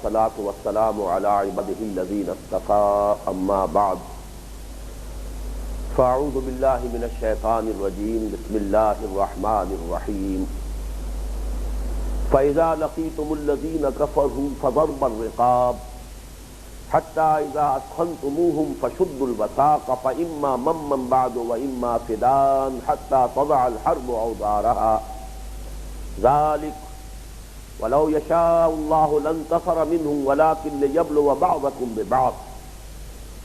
والصلاة والسلام على عباده الذين اصطفى أما بعد فأعوذ بالله من الشيطان الرجيم بسم الله الرحمن الرحيم فإذا لقيتم الذين كفروا فضرب الرقاب حتى إذا أثخنتموهم فشدوا الوثاق فإما ممن بعد وإما فداء حتى تضع الحرب أوزارها ذلك ولو يشاء الله لانتصر منهم ولكن ليبلو بعضكم ببعض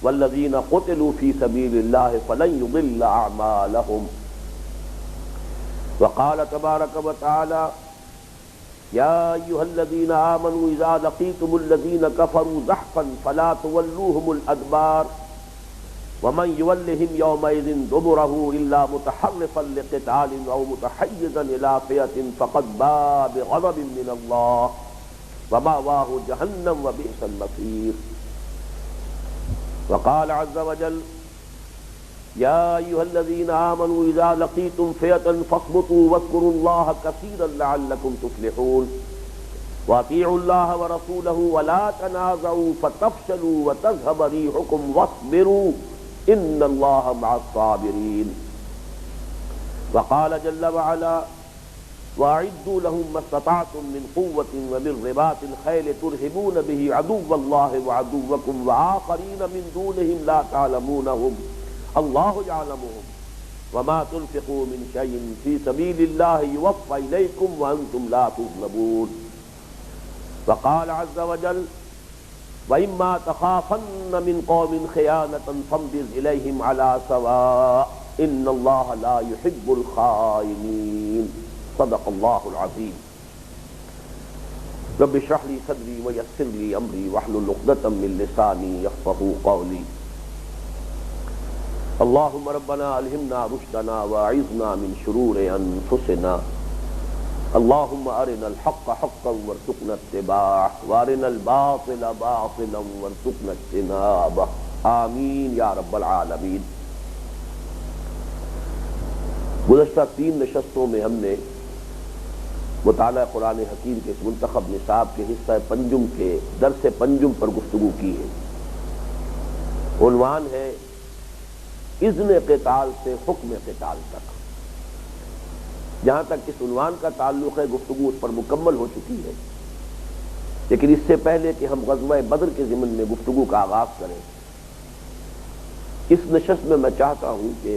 والذين قتلوا في سبيل الله فلن يضل أعمالهم وقال تبارك وتعالى يا أيها الذين آمنوا إذا لقيتم الذين كفروا زحفا فلا تولوهم الأدبار ومن يولهم يومئذ دبره إلا متحرفا لقتال أو متحيزا إلى فئة فقد باء بغضب من الله ومأواه جهنم وبئس المصير وقال عز وجل يا أيها الذين آمنوا إذا لقيتم فئة فاثبتوا واذكروا الله كثيرا لعلكم تفلحون وأطيعوا الله ورسوله ولا تنازعوا فتفشلوا وتذهب ريحكم واصبروا إن الله مع الصابرين وقال جل وعلا وأعدوا لهم ما استطعتم من قوة ومن رباط الخيل ترهبون به عدو الله وعدوكم وآخرين من دونهم لا تعلمونهم اللہ یعلمهم وما تنفقوا من شيء في سبيل الله يوفى إليكم وأنتم لا تظلمون وقال عز وجل وإما تخافن من قوم خيانة فانبذ إليهم على سواء إن الله لا يحب الخائنين صدق الله العظيم رب اشرح لي صدري ويسر لي أمري واحلل عقدة من لساني يفقهوا قولي اللهم ربنا الہمنا رشدنا واعذنا من شرور انفسنا اللهم ارنا الحق حقا وارزقنا اتباعه وارنا الباطل باطلا وارزقنا اجتنابه آمین یا رب العالمین۔ گزشتہ 3 نشستوں میں ہم نے مطالعہ قرآن حکیم کے اس منتخب نصاب کے حصہ پنجم کے درس پنجم پر گفتگو کی ہے۔ عنوان ہے اذن قتال سے حکم قتال تک۔ جہاں تک اس عنوان کا تعلق ہے گفتگو اس پر مکمل ہو چکی ہے، لیکن اس سے پہلے کہ ہم غزوہ بدر کے ضمن میں گفتگو کا آغاز کریں، اس نشست میں میں چاہتا ہوں کہ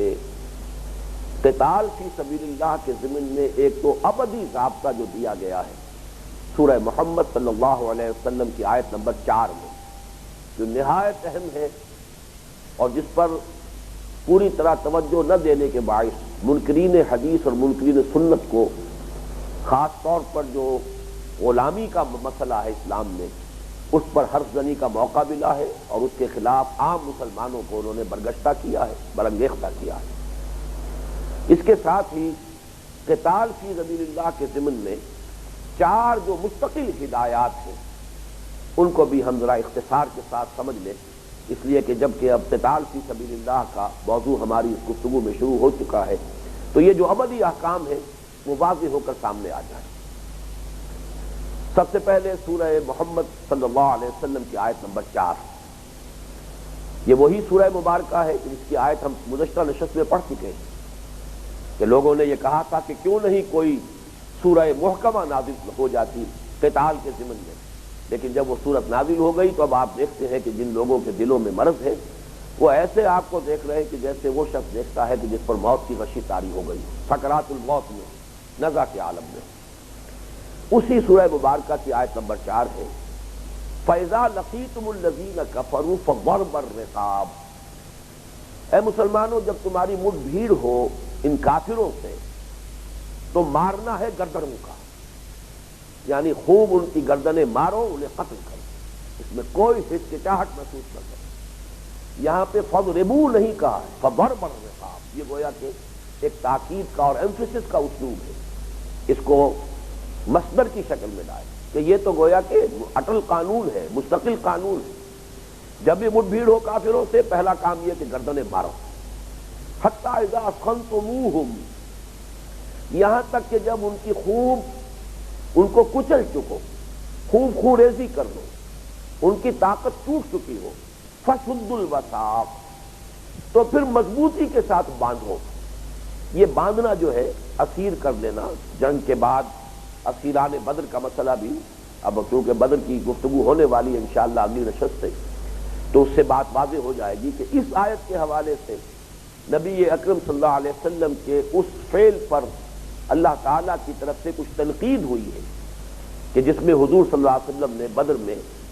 قتال فی سبیل اللہ کے ضمن میں ایک تو ابدی ضابطہ جو دیا گیا ہے سورہ محمد صلی اللہ علیہ وسلم کی آیت نمبر 4 میں، جو نہایت اہم ہے اور جس پر پوری طرح توجہ نہ دینے کے باعث منکرین حدیث اور منکرین سنت کو خاص طور پر جو غلامی کا مسئلہ ہے اسلام میں، اس پر حرف زنی کا موقع ملا ہے اور اس کے خلاف عام مسلمانوں کو انہوں نے برگشتہ کیا ہے، برانگیختہ کیا ہے۔ اس کے ساتھ ہی قتال فی سبیل اللہ کے ضمن میں 4 جو مستقل ہدایات ہیں ان کو بھی ہم ذرا اختصار کے ساتھ سمجھ لیں، اس لیے کہ جبکہ اب قتال فی سبیل اللہ کا موضوع ہماری اس گفتگو میں شروع ہو چکا ہے تو یہ جو ابدی احکام ہے وہ واضح ہو کر سامنے آ جائے۔ سب سے پہلے سورہ محمد صلی اللہ علیہ وسلم کی آیت نمبر 4، یہ وہی سورہ مبارکہ ہے جس کی آیت ہم گزشتہ نشست میں پڑھ چکے ہیں کہ لوگوں نے یہ کہا تھا کہ کیوں نہیں کوئی سورہ محکمہ نازل ہو جاتی قتال کے ضمن میں، لیکن جب وہ صورت نازل ہو گئی تو اب آپ دیکھتے ہیں کہ جن لوگوں کے دلوں میں مرض ہے وہ ایسے آپ کو دیکھ رہے ہیں کہ جیسے وہ شخص دیکھتا ہے کہ جس پر موت کی غشی طاری ہو گئی، سکرات الموت میں، نزع کے عالم میں۔ اسی سورہ مبارکہ کی آیت نمبر 4 ہے فَإِذَا لَقِيتُمُ الَّذِينَ كَفَرُوا فَضَرْبَ الرِّقَابِ، اے مسلمانوں جب تمہاری مٹ بھیڑ ہو ان کافروں سے تو مارنا ہے گردنوں کا، یعنی خوب ان کی گردنیں مارو، انہیں قتل کرو، اس میں کوئی ہچکچاہٹ محسوس نہ کرو۔ یہاں پہ فضربو نہیں کہا ہے، فضرب الرقاب، یہ گویا کہ ایک تاکید کا اور ایمفیسس کا اسلوب ہے، اس کو مصدر کی شکل میں لائے کہ یہ تو گویا کہ اٹل قانون ہے، مستقل قانون ہے، جب بھی مٹ بھیڑ ہو کافروں سے پہلا کام یہ کہ گردنیں مارو، حتی اذا اثخنتموہم، یہاں تک کہ جب ان کی خوب ان کو کچل چکو، خوب خوریزی کر دو، ان کی طاقت ٹوٹ چکی ہو، فشد الوثاق، تو پھر مضبوطی کے ساتھ باندھو۔ یہ باندھنا جو ہے اسیر کر لینا، جنگ کے بعد اسیران بدر کا مسئلہ بھی، اب کیونکہ بدر کی گفتگو ہونے والی ہے انشاءاللہ اگلی نشست سے، تو اس سے بات واضح ہو جائے گی کہ اس آیت کے حوالے سے نبی اکرم صلی اللہ علیہ وسلم کے اس فعل پر اللہ تعالیٰ کی طرف سے کچھ تنقید ہوئی ہے کہ جس میں حضور صلی اللہ علیہ وسلم نے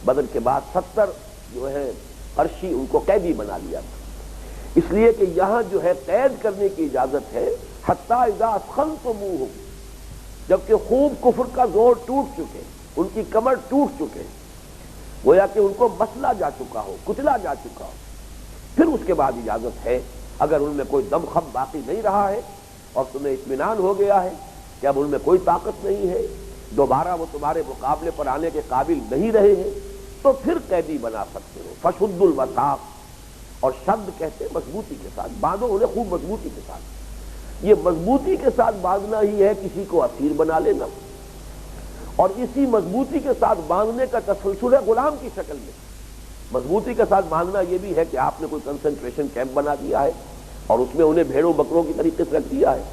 بدر کے بعد 70 جو ہے قرشی ان کو قیدی بنا لیا تھا، اس لیے کہ یہاں جو ہے قید کرنے کی اجازت ہے حتی اذا اثخنتموہم، جبکہ خوب کفر کا زور ٹوٹ چکے، ان کی کمر ٹوٹ چکے، گویا کہ ان کو مسلا جا چکا ہو، کچلا جا چکا ہو، پھر اس کے بعد اجازت ہے اگر ان میں کوئی دم خم باقی نہیں رہا ہے اور تمہیں اطمینان ہو گیا ہے کہ اب ان میں کوئی طاقت نہیں ہے، دوبارہ وہ تمہارے مقابلے پر آنے کے قابل نہیں رہے ہیں، تو پھر قیدی بنا سکتے ہو۔ فشد الوثاق، اور شد کہتے ہیں مضبوطی کے ساتھ باندھو انہیں، خوب مضبوطی کے ساتھ۔ یہ مضبوطی کے ساتھ باندھنا ہی ہے کسی کو اسیر بنا لینا، اور اسی مضبوطی کے ساتھ باندھنے کا تسلسل ہے غلام کی شکل میں۔ مضبوطی کے ساتھ باندھنا یہ بھی ہے کہ آپ نے کوئی کنسنٹریشن کیمپ بنا دیا ہے اور اس میں انہیں بھیڑوں بکروں کی طریقے سے رکھ دیا ہے،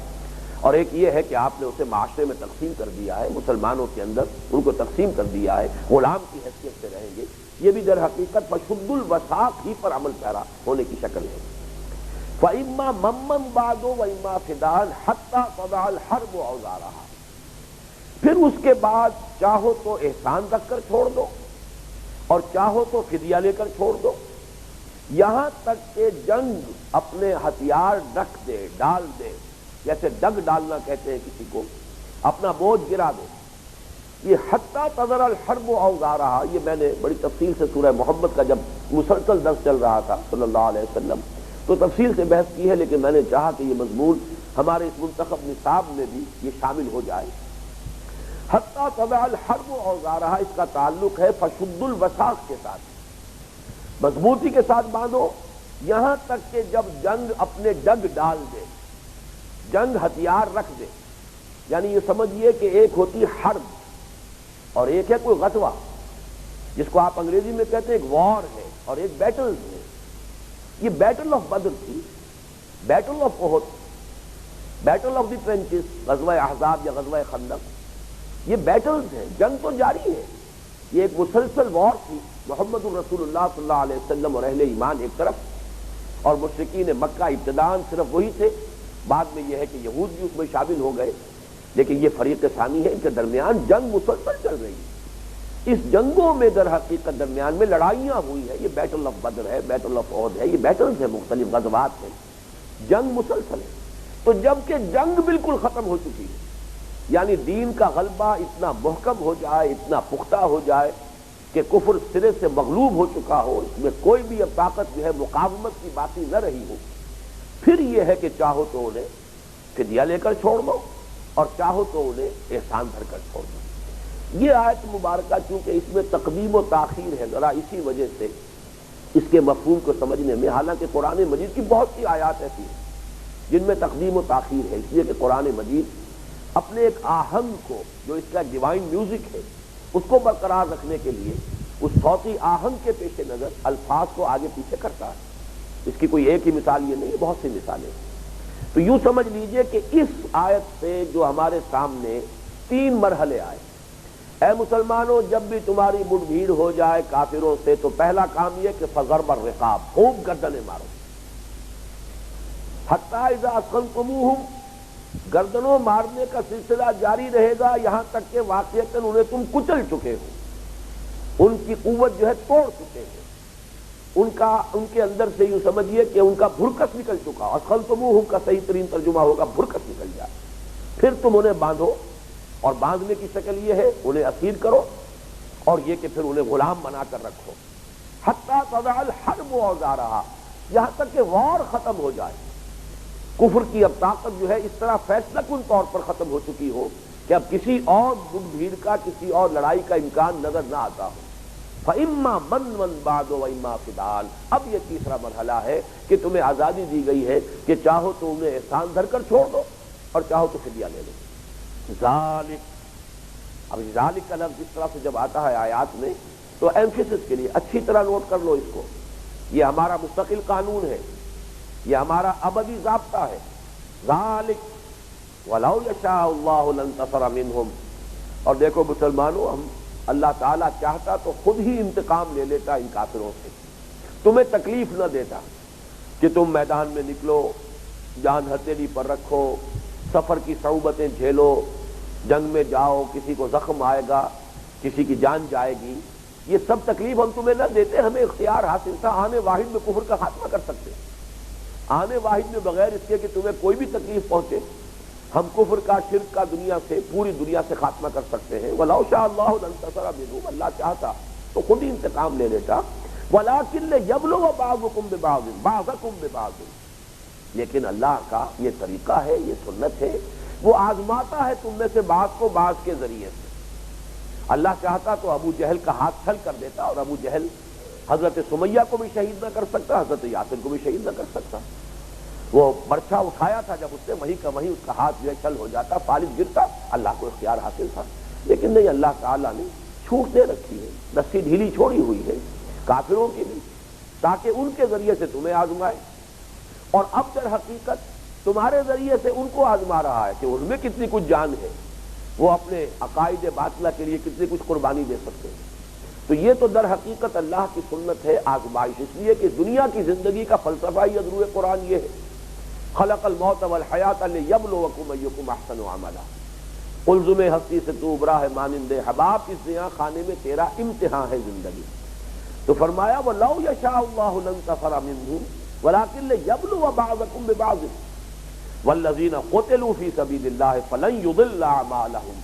اور ایک یہ ہے کہ آپ نے اسے معاشرے میں تقسیم کر دیا ہے، مسلمانوں کے اندر ان کو تقسیم کر دیا ہے، غلام کی حیثیت سے رہیں گے۔ یہ بھی در حقیقت فشد الوثاق ہی پر عمل پیرا ہونے کی شکل ہے۔ فَإِمَّا مَمَّن بَعْدُ وَإِمَّا فِدَاءً حَتَّى تَضَعَ الْحَرْبُ أَوْزَارَهَا، پھر اس کے بعد چاہو تو احسان رکھ کر چھوڑ دو اور چاہو تو فدیہ لے کر چھوڑ دو، یہاں تک کہ جنگ اپنے ہتھیار رکھ دے، ڈال دے، جیسے ڈگ ڈالنا کہتے ہیں کسی کو، اپنا بوجھ گرا دے۔ یہ حتیٰ تذر الحرب اوزارہا، یہ میں نے بڑی تفصیل سے سورہ محمد کا جب مسلسل درس چل رہا تھا صلی اللہ علیہ وسلم تو تفصیل سے بحث کی ہے، لیکن میں نے چاہا کہ یہ مضمون ہمارے اس منتخب نصاب میں بھی یہ شامل ہو جائے۔ حتیٰ تضع الحرب اوزارہا، اس کا تعلق ہے فشد الوثاق کے ساتھ، مضبوطی کے ساتھ باندھو یہاں تک کہ جب جنگ اپنے ڈگ ڈال دے، جنگ ہتھیار رکھ دے۔ یعنی یہ سمجھیے کہ ایک ہوتی حرب اور ایک ہے کوئی غزوہ، جس کو آپ انگریزی میں کہتے ہیں ایک وار ہے اور ایک بیٹل ہے۔ یہ بیٹل آف بدر تھی، battle of Uhud, battle of the trenches, غزوہ احزاب یا غزوہ خندق، یہ بیٹلز ہیں، جنگ تو جاری ہے۔ یہ ایک مسلسل وار تھی، محمد الرسول اللہ صلی اللہ علیہ وسلم اور اہل ایمان ایک طرف، اور مشرکین مکہ ابتداءً صرف وہی تھے، بعد میں یہ ہے کہ یہود بھی اس میں شامل ہو گئے، لیکن یہ فریق ثانی ہے، ان کے درمیان جنگ مسلسل چل رہی ہے۔ اس جنگوں میں در حقیقت درمیان میں لڑائیاں ہوئی ہیں، یہ بیٹل آف بدر ہے، بیٹل آف احد ہے، یہ بیٹلز ہیں، مختلف غزوات ہیں، جنگ مسلسل ہے۔ تو جب کہ جنگ بالکل ختم ہو چکی ہے، یعنی دین کا غلبہ اتنا محکم ہو جائے، اتنا پختہ ہو جائے کہ کفر سرے سے مغلوب ہو چکا ہو، اس میں کوئی بھی اب طاقت جو ہے مقاومت کی باقی نہ رہی ہو، پھر یہ ہے کہ چاہو تو انہیں فدیہ لے کر چھوڑ دو اور چاہو تو انہیں احسان بھر کر چھوڑ دو۔ یہ آیت مبارکہ چونکہ اس میں تقدیم و تاخیر ہے، ذرا اسی وجہ سے اس کے مفہوم کو سمجھنے میں، حالانکہ قرآن مجید کی بہت سی آیات ایسی ہیں جن میں تقدیم و تاخیر ہے، اس لیے کہ قرآن مجید اپنے ایک آہنگ کو، جو اس کا ڈیوائن میوزک ہے، اس کو برقرار رکھنے کے لیے اس صوتی آہنگ کے پیش نظر الفاظ کو آگے پیچھے کرتا ہے۔ اس کی کوئی ایک ہی مثال یہ نہیں، بہت سی مثالیں ہیں۔ تو یوں سمجھ لیجئے کہ اس آیت سے جو ہمارے سامنے 3 مرحلے آئے، اے مسلمانوں جب بھی تمہاری مٹ بھیڑ ہو جائے کافروں سے تو پہلا کام یہ کہ فضرب الرقاب، خوب گردنیں مارو، حتی اذا اثخنتموہم، گردنوں مارنے کا سلسلہ جاری رہے گا یہاں تک کہ واقعتاً انہیں تم کچل چکے ہو، ان کی قوت جو ہے توڑ چکے ہیں، ان کے اندر سے یوں سمجھیے کہ ان کا بھرکس نکل چکا، اثخنتموہم کا صحیح ترین ترجمہ ہوگا بھرکس نکل جائے، پھر تم انہیں باندھو، اور باندھنے کی شکل یہ ہے انہیں اسیر کرو، اور یہ کہ پھر انہیں غلام بنا کر رکھو، حتی تضع الحرب اوزارہا، یہاں تک کہ وار ختم ہو جائے، کفر کی اب طاقت جو ہے اس طرح فیصلہ کن طور پر ختم ہو چکی ہو کہ اب کسی اور مٹ بھیڑ کا، کسی اور لڑائی کا امکان نظر نہ آتا ہو۔ فَإِمَّا مَنًّا بَعْدُ وَإِمَّا فِدَاءً، اب یہ تیسرا مرحلہ ہے کہ تمہیں آزادی دی گئی ہے کہ چاہو تو انہیں احسان دھر کر چھوڑ دو اور چاہو تو فدیہ لے لو۔ ذالک، اب ذالک کا لفظ اس طرح سے جب آتا ہے آیات میں تو ایمفیسس کے لیے اچھی طرح نوٹ کر لو اس کو، یہ ہمارا مستقل قانون ہے، یہ ہمارا ابدی ضابطہ ہے۔ ذالک وَلَوْ يَشَاءُ اللَّهُ لَانتَصَرَ مِنْهُمْ، اور دیکھو مسلمانوں، ہم اللہ تعالیٰ چاہتا تو خود ہی انتقام لے لیتا ان کافروں سے، تمہیں تکلیف نہ دیتا کہ تم میدان میں نکلو، جان ہتھیلی پر رکھو، سفر کی صعوبتیں جھیلو، جنگ میں جاؤ، کسی کو زخم آئے گا، کسی کی جان جائے گی، یہ سب تکلیف ہم تمہیں نہ دیتے، ہمیں اختیار حاصل تھا، آنے واحد میں کفر کا خاتمہ کر سکتے، آنے واحد میں بغیر اس کے کہ تمہیں کوئی بھی تکلیف پہنچے، ہم کفر کا، شرک کا دنیا سے، پوری دنیا سے خاتمہ کر سکتے ہیں۔ وَلَوْ شَاءَ اللَّهُ لَانتَصَرَ مِنْهُمْ، اللہ چاہتا تو خود ہی انتقام لے لیتا۔ وَلَٰكِن لِيَبْلُوَ بَعْضُكُم بِبَعْضٍ بَعْضَكُم بِبَعْضٍ، لیکن اللہ کا یہ طریقہ ہے، یہ سنت ہے، وہ آزماتا ہے تم میں سے بعض کو بعض کے ذریعے سے۔ اللہ چاہتا تو ابو جہل کا ہاتھ چھل کر دیتا، اور ابو جہل حضرت سمیہ کو بھی شہید نہ کر سکتا، حضرت یاسر کو بھی شہید نہ کر سکتا۔ وہ برچھا اٹھایا تھا، جب اس سے وہیں کا وہیں اس کا ہاتھ جو ہے چھل ہو جاتا، فالج گرتا، اللہ کو اختیار حاصل تھا، لیکن نہیں، اللہ تعالیٰ نے چھوٹ دے رکھی ہے، رسی ڈھیلی چھوڑی ہوئی ہے کافروں کی بھی، تاکہ ان کے ذریعے سے تمہیں آزمائے، اور اب در حقیقت تمہارے ذریعے سے ان کو آزما رہا ہے کہ ان میں کتنی کچھ جان ہے، وہ اپنے عقائد باطلہ کے لیے کتنی کچھ قربانی دے سکتے ہیں۔ تو یہ تو در حقیقت اللہ کی سنت ہے، آزمائش، اس لیے کہ دنیا کی زندگی کا فلسفہ ہی ادروح قرآن یہ ہے، خلق الموت والحیات لیبلوکم ایکم احسن عملا، قلزم ہستی سے تو ابرا ہے مانند حباب، اس زیاں خانے میں تیرا امتحان ہے زندگی۔ تو فرمایا وَلَوْ يَشَاءُ اللَّهُ لَانتَصَرَ مِنْهُمْ وَلَٰكِن لِيَبْلُوَ بَعْضَكُم بِبَعْضٍ وَالَّذِينَ قُتِلُوا فِي سَبِيلِ اللَّهِ فَلَن يُضِلَّ أَعْمَالَهُمْ،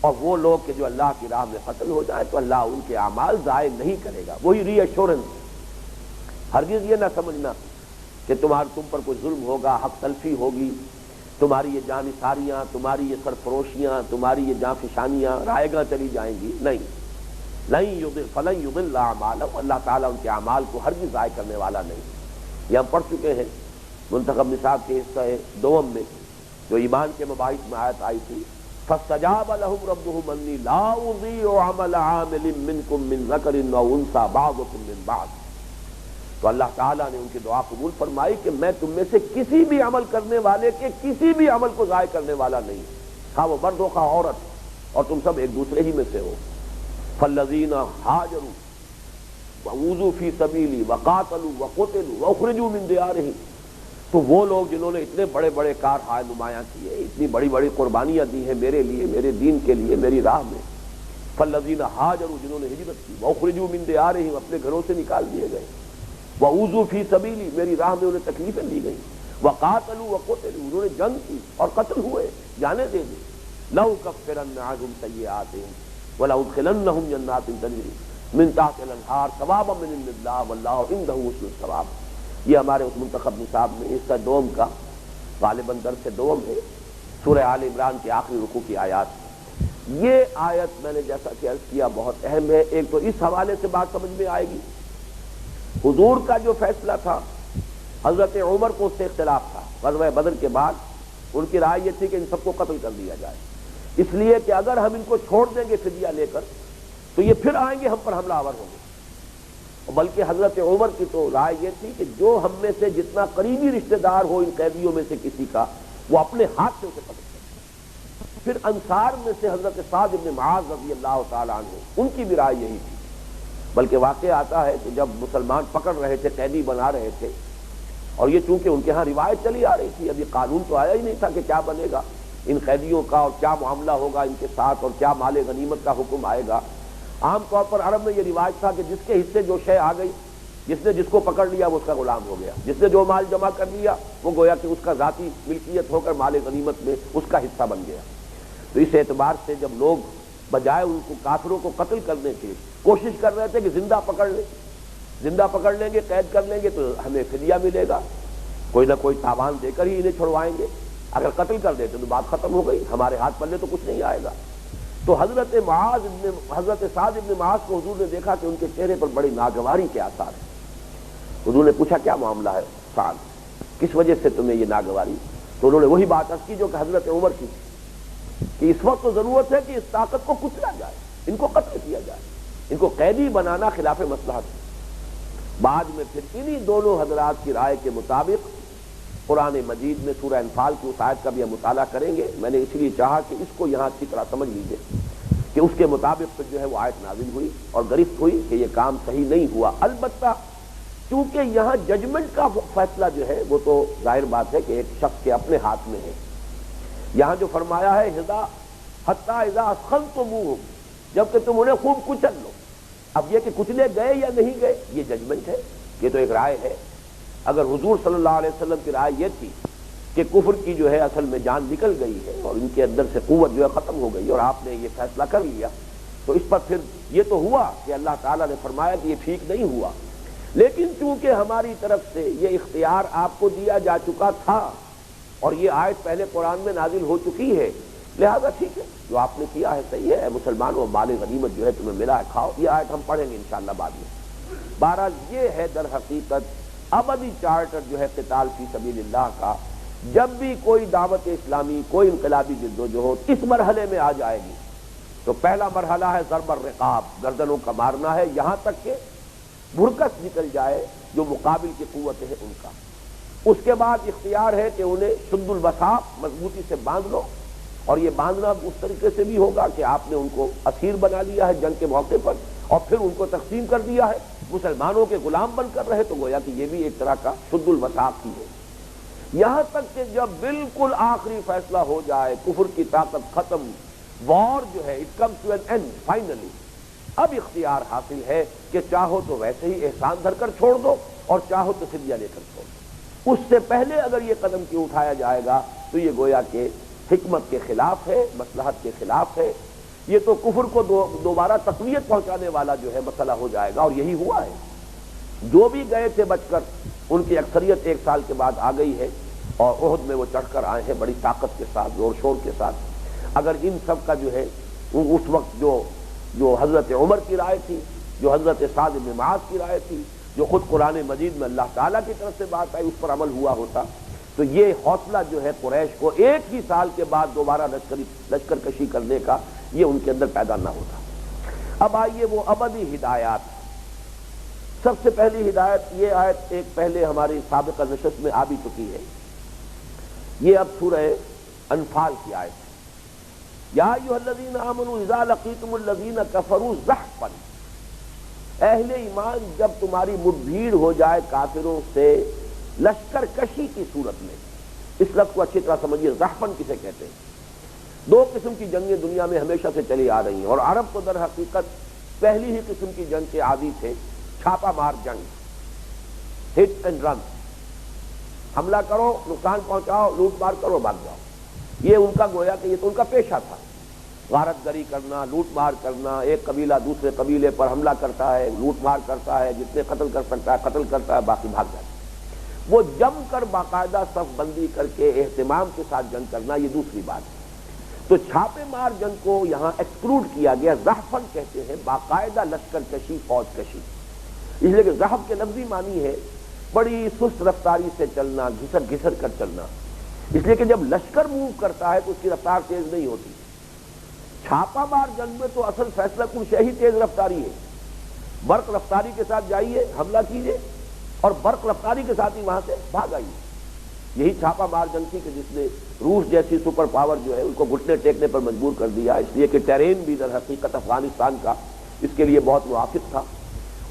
اور وہ لوگ کہ جو اللہ کی راہ میں قتل ہو جائے تو اللہ ان کے اعمال ضائع نہیں کرے گا۔ وہی ری ایشورنس، ہرگز یہ نہ سمجھنا کہ تم پر کوئی ظلم ہوگا، حق تلفی ہوگی، تمہاری یہ جانثاریاں، تمہاری یہ سرفروشیاں، تمہاری یہ جاں فشانیاں رائے گاں چلی جائیں گی، نہیں، فلن یضل اعمالهم، اللہ تعالیٰ ان کے اعمال کو ہرگز ضائع کرنے والا نہیں۔ یہ ہم پڑھ چکے ہیں منتخب نصاب کے حصہ دوم میں، جو ایمان کے مباحث میں آیت آئی تھی، فاستجاب لهم ربهم انی لا اضیع عمل عامل منکم من ذکر او انثى بعضکم من بعض، تو اللہ تعالیٰ نے ان کی دعا قبول فرمائی کہ میں تم میں سے کسی بھی عمل کرنے والے کے کسی بھی عمل کو ضائع کرنے والا نہیں، خواہ وہ مرد ہو خواہ عورت، اور تم سب ایک دوسرے ہی میں سے ہو۔ فالذین ہاجروا وأوذوا فی سبیلی وقاتلوا وقتلوا واخرجوا من دیارہم، تو وہ لوگ جنہوں نے اتنے بڑے بڑے کارہائے نمایاں کیے، اتنی بڑی بڑی قربانیاں دی ہیں میرے لیے، میرے دین کے لیے، میری راہ میں، فالذین ہاجروا، جنہوں نے ہجرت کی، واخرجوا من دیارہم، اپنے گھروں سے نکال دیے گئے، وأوذوا فی سبیلی، میری راہ میں انہیں تکلیفیں دی گئیں، وقاتلوا وقتلوا، انہوں نے جنگ کی اور قتل ہوئے، جانیں دے دی، لأکفرن عنہم سیئاتہم وَلَأُدْخِلَنَّهُمْ جَنَّاتٍ تَجْرِی مِن تحتها الانہار ثوابا من عند اللہ واللہ عنده حسن الثواب۔ یہ ہمارے اس منتخب نصاب میں حصہ دوم کا غالباً درس دوم ہے، سورہ آل عمران کے آخری رکوع کی آیات۔ یہ آیت میں نے جیسا کہ عرض کیا بہت اہم ہے، ایک تو اس حوالے سے بات سمجھ میں آئے گی، حضور کا جو فیصلہ تھا، حضرت عمر کو اس سے اختلاف تھا، غزوہ بدر کے بعد ان کی رائے یہ تھی کہ ان سب کو قتل کر دیا جائے، اس لیے کہ اگر ہم ان کو چھوڑ دیں گے فدیہ لے کر تو یہ پھر آئیں گے ہم پر حملہ آور ہوں گے، بلکہ حضرت عمر کی تو رائے یہ تھی کہ جو ہم میں سے جتنا قریبی رشتہ دار ہو ان قیدیوں میں سے کسی کا، وہ اپنے ہاتھ سے اسے قتل کرے۔ پھر انصار میں سے حضرت سعد بن معاذ رضی اللہ تعالیٰ عنہ، ان کی بھی رائے یہی تھی، بلکہ واقعہ آتا ہے کہ جب مسلمان پکڑ رہے تھے، قیدی بنا رہے تھے، اور یہ چونکہ ان کے ہاں روایت چلی آ رہی تھی، ابھی قانون تو آیا ہی نہیں تھا کہ کیا بنے گا ان قیدیوں کا اور کیا معاملہ ہوگا ان کے ساتھ اور کیا مال غنیمت کا حکم آئے گا۔ عام طور پر عرب میں یہ رواج تھا کہ جس کے حصے جو شے آ گئی، جس نے جس کو پکڑ لیا وہ اس کا غلام ہو گیا، جس نے جو مال جمع کر لیا وہ گویا کہ اس کا ذاتی ملکیت ہو کر مال غنیمت میں اس کا حصہ بن گیا۔ تو اس اعتبار سے جب لوگ بجائے ان کو کافروں کو قتل کرنے کے کوشش کر رہے تھے کہ زندہ پکڑ لیں گے، قید کر لیں گے تو ہمیں فدیہ ملے گا، کوئی نہ کوئی تاوان دے کر ہی انہیں چھڑوائیں گے، اگر قتل کر دیتے تو بات ختم ہو گئی، ہمارے ہاتھ پلے تو کچھ نہیں آئے گا۔ تو حضرت سعد ابن معاذ کو حضور نے دیکھا کہ ان کے چہرے پر بڑی ناگواری کے آثار ہیں۔ حضور نے پوچھا کیا معاملہ ہے سعد، کس وجہ سے تمہیں یہ ناگواری؟ تو انہوں نے وہی بات عرض کی جو کہ حضرت عمر کی تھی، کہ اس وقت تو ضرورت ہے کہ اس طاقت کو کچلا جائے، ان کو قتل کیا جائے، ان کو قیدی بنانا خلاف مصلحت ہے۔ بعد میں پھر انہی دونوں حضرات کی رائے کے مطابق قرآن مجید میں سورہ انفال کی اس آیت کا بھی ہم مطالعہ کریں گے۔ میں نے اس لیے چاہا کہ اس کو یہاں اچھی طرح سمجھ لیجیے کہ اس کے مطابق پھر جو ہے وہ آیت نازل ہوئی اور گرفت ہوئی کہ یہ کام صحیح نہیں ہوا۔ البتہ چونکہ یہاں ججمنٹ کا فیصلہ جو ہے وہ تو ظاہر بات ہے کہ ایک شخص کے اپنے ہاتھ میں ہے۔ یہاں جو فرمایا ہے حتی اذا اثخنتموہم، جبکہ تم انہیں خوب کچل لو۔ اب یہ کہ کچلے گئے یا نہیں گئے یہ ججمنٹ ہے، یہ تو ایک رائے ہے۔ اگر حضور صلی اللہ علیہ وسلم کی رائے یہ تھی کہ کفر کی جو ہے اصل میں جان نکل گئی ہے اور ان کے اندر سے قوت جو ہے ختم ہو گئی اور آپ نے یہ فیصلہ کر لیا، تو اس پر پھر یہ تو ہوا کہ اللہ تعالیٰ نے فرمایا کہ یہ ٹھیک نہیں ہوا، لیکن چونکہ ہماری طرف سے یہ اختیار آپ کو دیا جا چکا تھا اور یہ آیت پہلے قرآن میں نازل ہو چکی ہے، لہذا ٹھیک ہے جو آپ نے کیا ہے صحیح ہے، مسلمانوں مال غنیمت جو ہے تمہیں ملا ہے کھاؤ۔ یہ آیت ہم پڑھیں گے انشاءاللہ بعد میں۔ بہرحال یہ ہے در حقیقت ابدی چارٹر جو ہے قتال فی سبیل اللہ کا۔ جب بھی کوئی دعوت اسلامی، کوئی انقلابی جدوجہد اس مرحلے میں آ جائے گی تو پہلا مرحلہ ہے ضرب الرقاب، گردنوں کا مارنا ہے، یہاں تک کہ بھرکس نکل جائے جو مقابل کی قوت ہے ان کا۔ اس کے بعد اختیار ہے کہ انہیں شد الوثاق، مضبوطی سے باندھ لو، اور یہ باندھنا اس طریقے سے بھی ہوگا کہ آپ نے ان کو اسیر بنا لیا ہے جنگ کے موقع پر اور پھر ان کو تقسیم کر دیا ہے، مسلمانوں کے غلام بن کر رہے، تو گویا کہ یہ بھی ایک طرح کا شد الوثاق ہی ہے۔ یہاں تک کہ جب بالکل آخری فیصلہ ہو جائے، کفر کی طاقت ختم، وار جو ہے it comes to an end finally, اب اختیار حاصل ہے کہ چاہو تو ویسے ہی احسان دھر کر چھوڑ دو اور چاہو تو فدیہ لے کر چھوڑ دو۔ اس سے پہلے اگر یہ قدم کیوں اٹھایا جائے گا تو یہ گویا کہ حکمت کے خلاف ہے، مصلحت کے خلاف ہے، یہ تو کفر کو دوبارہ تقویت پہنچانے والا جو ہے مسئلہ ہو جائے گا، اور یہی ہوا ہے۔ جو بھی گئے تھے بچ کر ان کی اکثریت ایک سال کے بعد آ گئی ہے اور احد میں وہ چڑھ کر آئے ہیں بڑی طاقت کے ساتھ، زور شور کے ساتھ۔ اگر ان سب کا جو ہے اس وقت جو حضرت عمر کی رائے تھی، جو حضرت سعد بن معاذ کی رائے تھی، جو خود قرآن مجید میں اللہ تعالیٰ کی طرف سے بات آئی، اس پر عمل ہوا ہوتا تو یہ حوصلہ جو ہے قریش کو ایک ہی سال کے بعد دوبارہ لشکر کشی کرنے کا یہ ان کے اندر پیدا نہ ہوتا۔ اب آئیے وہ ابدی ہدایات۔ سب سے پہلی ہدایت یہ آیت ایک پہلے ہماری سابقہ نشست میں آ بھی چکی ہے، یہ اب سورہ انفال کی آیت ہے۔ یا ایھا الذین آمنوا اذا لقیتم الذین کفروا زحفا، اہل ایمان جب تمہاری مٹ بھیڑ ہو جائے کافروں سے لشکر کشی کی صورت میں، اس لفظ کو اچھی طرح سمجھیے، زحفن کسے کہتے ہیں؟ دو قسم کی جنگیں دنیا میں ہمیشہ سے چلی آ رہی ہیں، اور عرب تو در حقیقت پہلی ہی قسم کی جنگ کے عادی تھے، چھاپا مار جنگ، ہٹ اینڈ رن، حملہ کرو، نقصان پہنچاؤ، لوٹ مار کرو، بھاگ جاؤ۔ یہ ان کا گویا کہ یہ تو ان کا پیشہ تھا، غارت گری کرنا، لوٹ مار کرنا، ایک قبیلہ دوسرے قبیلے پر حملہ کرتا ہے، لوٹ مار کرتا ہے، جتنے قتل کر سکتا ہے قتل کرتا ہے، باقی بھاگ جاتا ہے۔ وہ جم کر باقاعدہ صف بندی کر کے اہتمام کے ساتھ جنگ کرنا یہ دوسری بات ہے۔ تو چھاپے مار جنگ کو یہاں ایکسکلوڈ کیا گیا، زحفن کہتے ہیں باقاعدہ لشکر کشی، فوج کشی، اس لیے کہ زحف کے لفظی معنی ہے بڑی سست رفتاری سے چلنا، گھسر گھسر کر چلنا، اس لیے کہ جب لشکر موو کرتا ہے تو اس کی رفتار تیز نہیں ہوتی۔ چھاپا مار جنگ میں تو اصل فیصلہ کن شے ہی تیز رفتاری ہے، برق رفتاری کے ساتھ جائیے، حملہ کیجیے اور برق رفتاری کے ساتھ ہی وہاں سے بھاگ آئیے۔ یہی چھاپا مار جنگ تھی کہ جس نے روس جیسی سپر پاور جو ہے ان کو گھٹنے ٹیکنے پر مجبور کر دیا، اس لیے کہ ٹیرین بھی در حقیقت افغانستان کا اس کے لیے بہت موافق تھا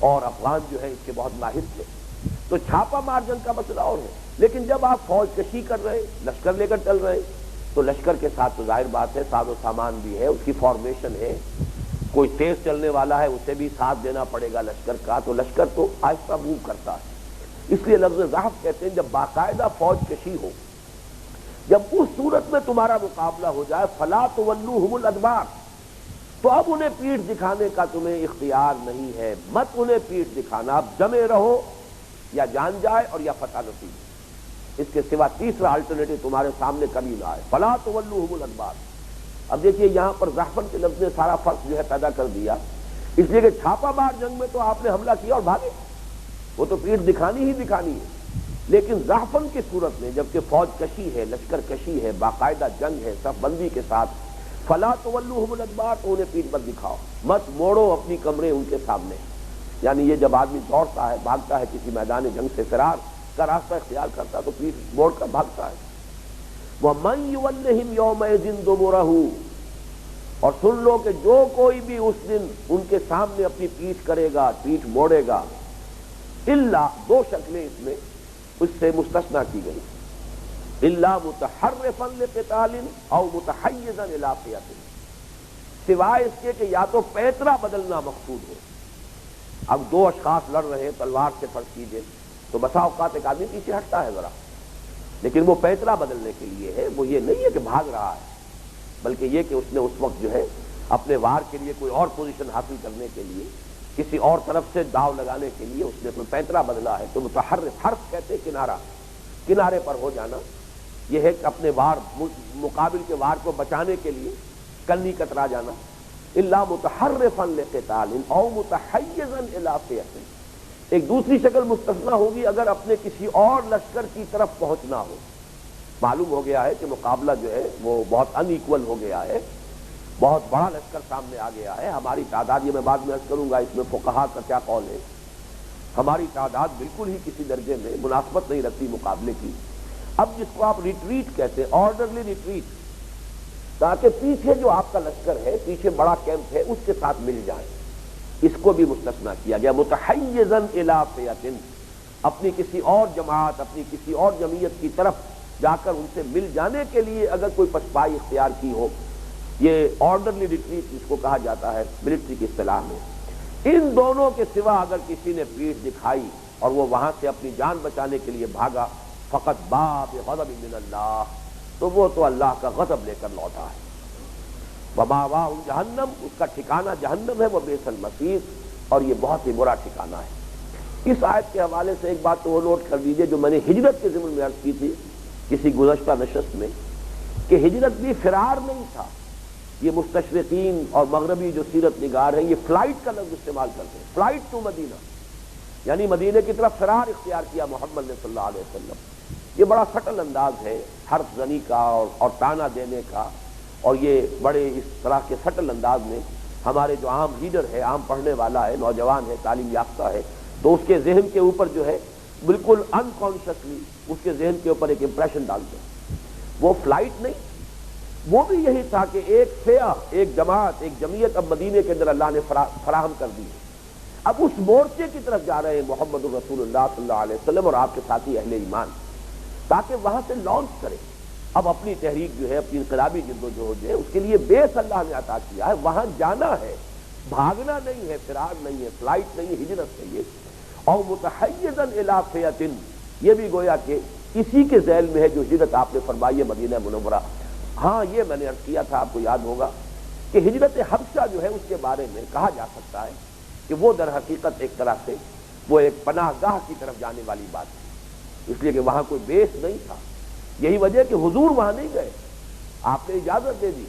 اور افغان جو ہے اس کے بہت ماہر تھے۔ تو چھاپا مار جنگ کا مسئلہ اور ہے، لیکن جب آپ فوج کشی کر رہے، لشکر لے کر چل رہے، تو لشکر کے ساتھ تو ظاہر بات ہے ساز و سامان بھی ہے، اس کی فارمیشن ہے، کوئی تیز چلنے والا ہے اسے بھی ساتھ دینا پڑے گا لشکر کا، تو لشکر تو آہستہ موو کرتا ہے۔ اس لیے لفظ زحف کہتے ہیں جب باقاعدہ فوج کشی ہو، جب اس صورت میں تمہارا مقابلہ ہو جائے، فلا تولوہم الادبار، تو اب انہیں پیٹھ دکھانے کا تمہیں اختیار نہیں ہے، مت انہیں پیٹھ دکھانا، اب جمے رہو یا جان جائے اور یا فتح نصیب، اس کے سوا تیسرا الٹرنیٹو تمہارے سامنے کبھی نہ آئے۔ فلا تولوہم الادبار، اب دیکھیے یہاں پر زحفن کے لفظ نے سارا فرق جو ہے پیدا کر دیا، اس لیے کہ چھاپا مار جنگ میں تو آپ نے حملہ کیا اور بھاگے، وہ تو پیٹھ دکھانی ہی دکھانی ہے، لیکن زحفن کی صورت میں جبکہ فوج کشی ہے، لشکر کشی ہے، باقاعدہ جنگ ہے، صف بندی کے ساتھ، فلا تولوہم الادبار، تو انہیں پیٹھ مت دکھاؤ، مت موڑو اپنی کمریں ان کے سامنے. یعنی یہ جب آدمی دوڑتا ہے، بھاگتا ہے کسی میدان جنگ سے فرار کا راستہ اختیار کرتا تو پیٹھ موڑ کر بھاگتا ہے. وَمَن يُوَلِّهِمْ يَوْمَئِذٍ دُبُرَهُ، اور سن لو کہ جو کوئی بھی اس دن ان کے سامنے اپنی پیٹھ کرے گا، پیٹھ موڑے گا، الا، دو شکلیں اس میں اس سے مستثنا کی گئی، الا متحرفا لقتال او متحیزا الی فئۃ، سوائے اس کے کہ یا تو پیترا بدلنا مقصود ہو. اب دو اشخاص لڑ رہے ہیں تلوار سے فرض کیجئے، تو بسا اوقات ایک آدمی پیچھے ہٹتا ہے ذرا، لیکن وہ پیترا بدلنے کے لیے ہے، وہ یہ نہیں ہے کہ بھاگ رہا ہے، بلکہ یہ کہ اس نے اس وقت جو ہے اپنے وار کے لیے کوئی اور پوزیشن حاصل کرنے کے لیے، کسی اور طرف سے داؤ لگانے کے لیے اس نے کوئی پیترا بدلا ہے. تو متحرف، حرف کہتے کنارہ، کنارے پر ہو جانا، یہ ہے کہ اپنے وار، مقابل کے وار کو بچانے کے لیے کنی کترا جانا. الا متحرفا لقتال او متحیزا الی فئۃ، ایک دوسری شکل مستثنا ہوگی اگر اپنے کسی اور لشکر کی طرف پہنچنا ہو. معلوم ہو گیا ہے کہ مقابلہ جو ہے وہ بہت ان ایکول ہو گیا ہے، بہت بڑا لشکر سامنے آ گیا ہے. ہماری تعداد، یہ میں بعد میں عرض کروں گا اس میں فقہا کا کیا قول ہے، ہماری تعداد بالکل ہی کسی درجے میں مناسبت نہیں رکھتی مقابلے کی. اب جس کو آپ ریٹریٹ کہتے ہیں، آرڈرلی ریٹریٹ، تاکہ پیچھے جو آپ کا لشکر ہے، پیچھے بڑا کیمپ ہے، اس کے ساتھ مل جائیں، اس کو بھی مستثنا کیا گیا. متحیزا الی فئۃ، اپنی کسی اور جماعت، اپنی کسی اور جمعیت کی طرف جا کر ان سے مل جانے کے لیے اگر کوئی پشپائی اختیار کی ہو، یہ آرڈرلی ریٹریٹ جس کو کہا جاتا ہے ملٹری کی اصطلاح میں. ان دونوں کے سوا اگر کسی نے پیٹھ دکھائی اور وہ وہاں سے اپنی جان بچانے کے لیے بھاگا، فقط باب غضب من اللہ، تو وہ تو اللہ کا غضب لے کر لوٹا ہے. ومأواہ جہنم، اس کا ٹھکانہ جہنم ہے، وہ بئس المصیر، اور یہ بہت ہی برا ٹھکانہ ہے. اس آیت کے حوالے سے ایک بات تو وہ نوٹ کر لیجئے جو میں نے ہجرت کے ضمن میں عرض کی تھی کسی گزشتہ نشست میں، کہ ہجرت بھی فرار نہیں تھا. یہ مستشرقین اور مغربی جو سیرت نگار ہیں یہ فلائٹ کا لفظ استعمال کرتے ہیں، فلائٹ ٹو مدینہ، یعنی مدینہ کی طرف فرار اختیار کیا محمد نے صلی اللہ علیہ وسلم. یہ بڑا سٹل انداز ہے حرف زنی کا اور تانا دینے کا، اور یہ بڑے اس طرح کے سٹل انداز میں ہمارے جو عام ریڈر ہے، عام پڑھنے والا ہے، نوجوان ہے، تعلیم یافتہ ہے، تو اس کے ذہن کے اوپر جو ہے بالکل انکانشیسلی اس کے ذہن کے اوپر ایک امپریشن ڈالتے ہیں. وہ فلائٹ نہیں، وہ بھی یہی تھا کہ ایک فئہ، ایک جماعت، ایک جمعیت اب مدینے کے اندر اللہ نے فراہم کر دی ہے. اب اس مورچے کی طرف جا رہے ہیں محمد الرسول اللہ صلی اللہ علیہ وسلم اور آپ کے ساتھی اہل ایمان، تاکہ وہاں سے لانچ کریں اب اپنی تحریک جو ہے، اپنی انقلابی جد و جہد جو ہے، اس کے لیے بیس اللہ نے عطا کیا ہے. وہاں جانا ہے، بھاگنا نہیں ہے، فرار نہیں ہے، فلائٹ نہیں ہے، ہجرت ہے یہ. اور متحیزا الی فئۃ، یہ بھی گویا کہ اسی کے ذیل میں ہے جو ہجرت آپ نے فرمائی ہے مدینہ منورہ. ہاں یہ میں نے عرض کیا تھا، آپ کو یاد ہوگا کہ ہجرت حبشہ جو ہے اس کے بارے میں کہا جا سکتا ہے کہ وہ در حقیقت ایک طرح سے وہ ایک پناہ گاہ کی طرف جانے والی بات ہے، اس لیے کہ وہاں کوئی بیس نہیں تھا. یہی وجہ کہ حضور وہاں نہیں گئے، آپ نے اجازت دے دی.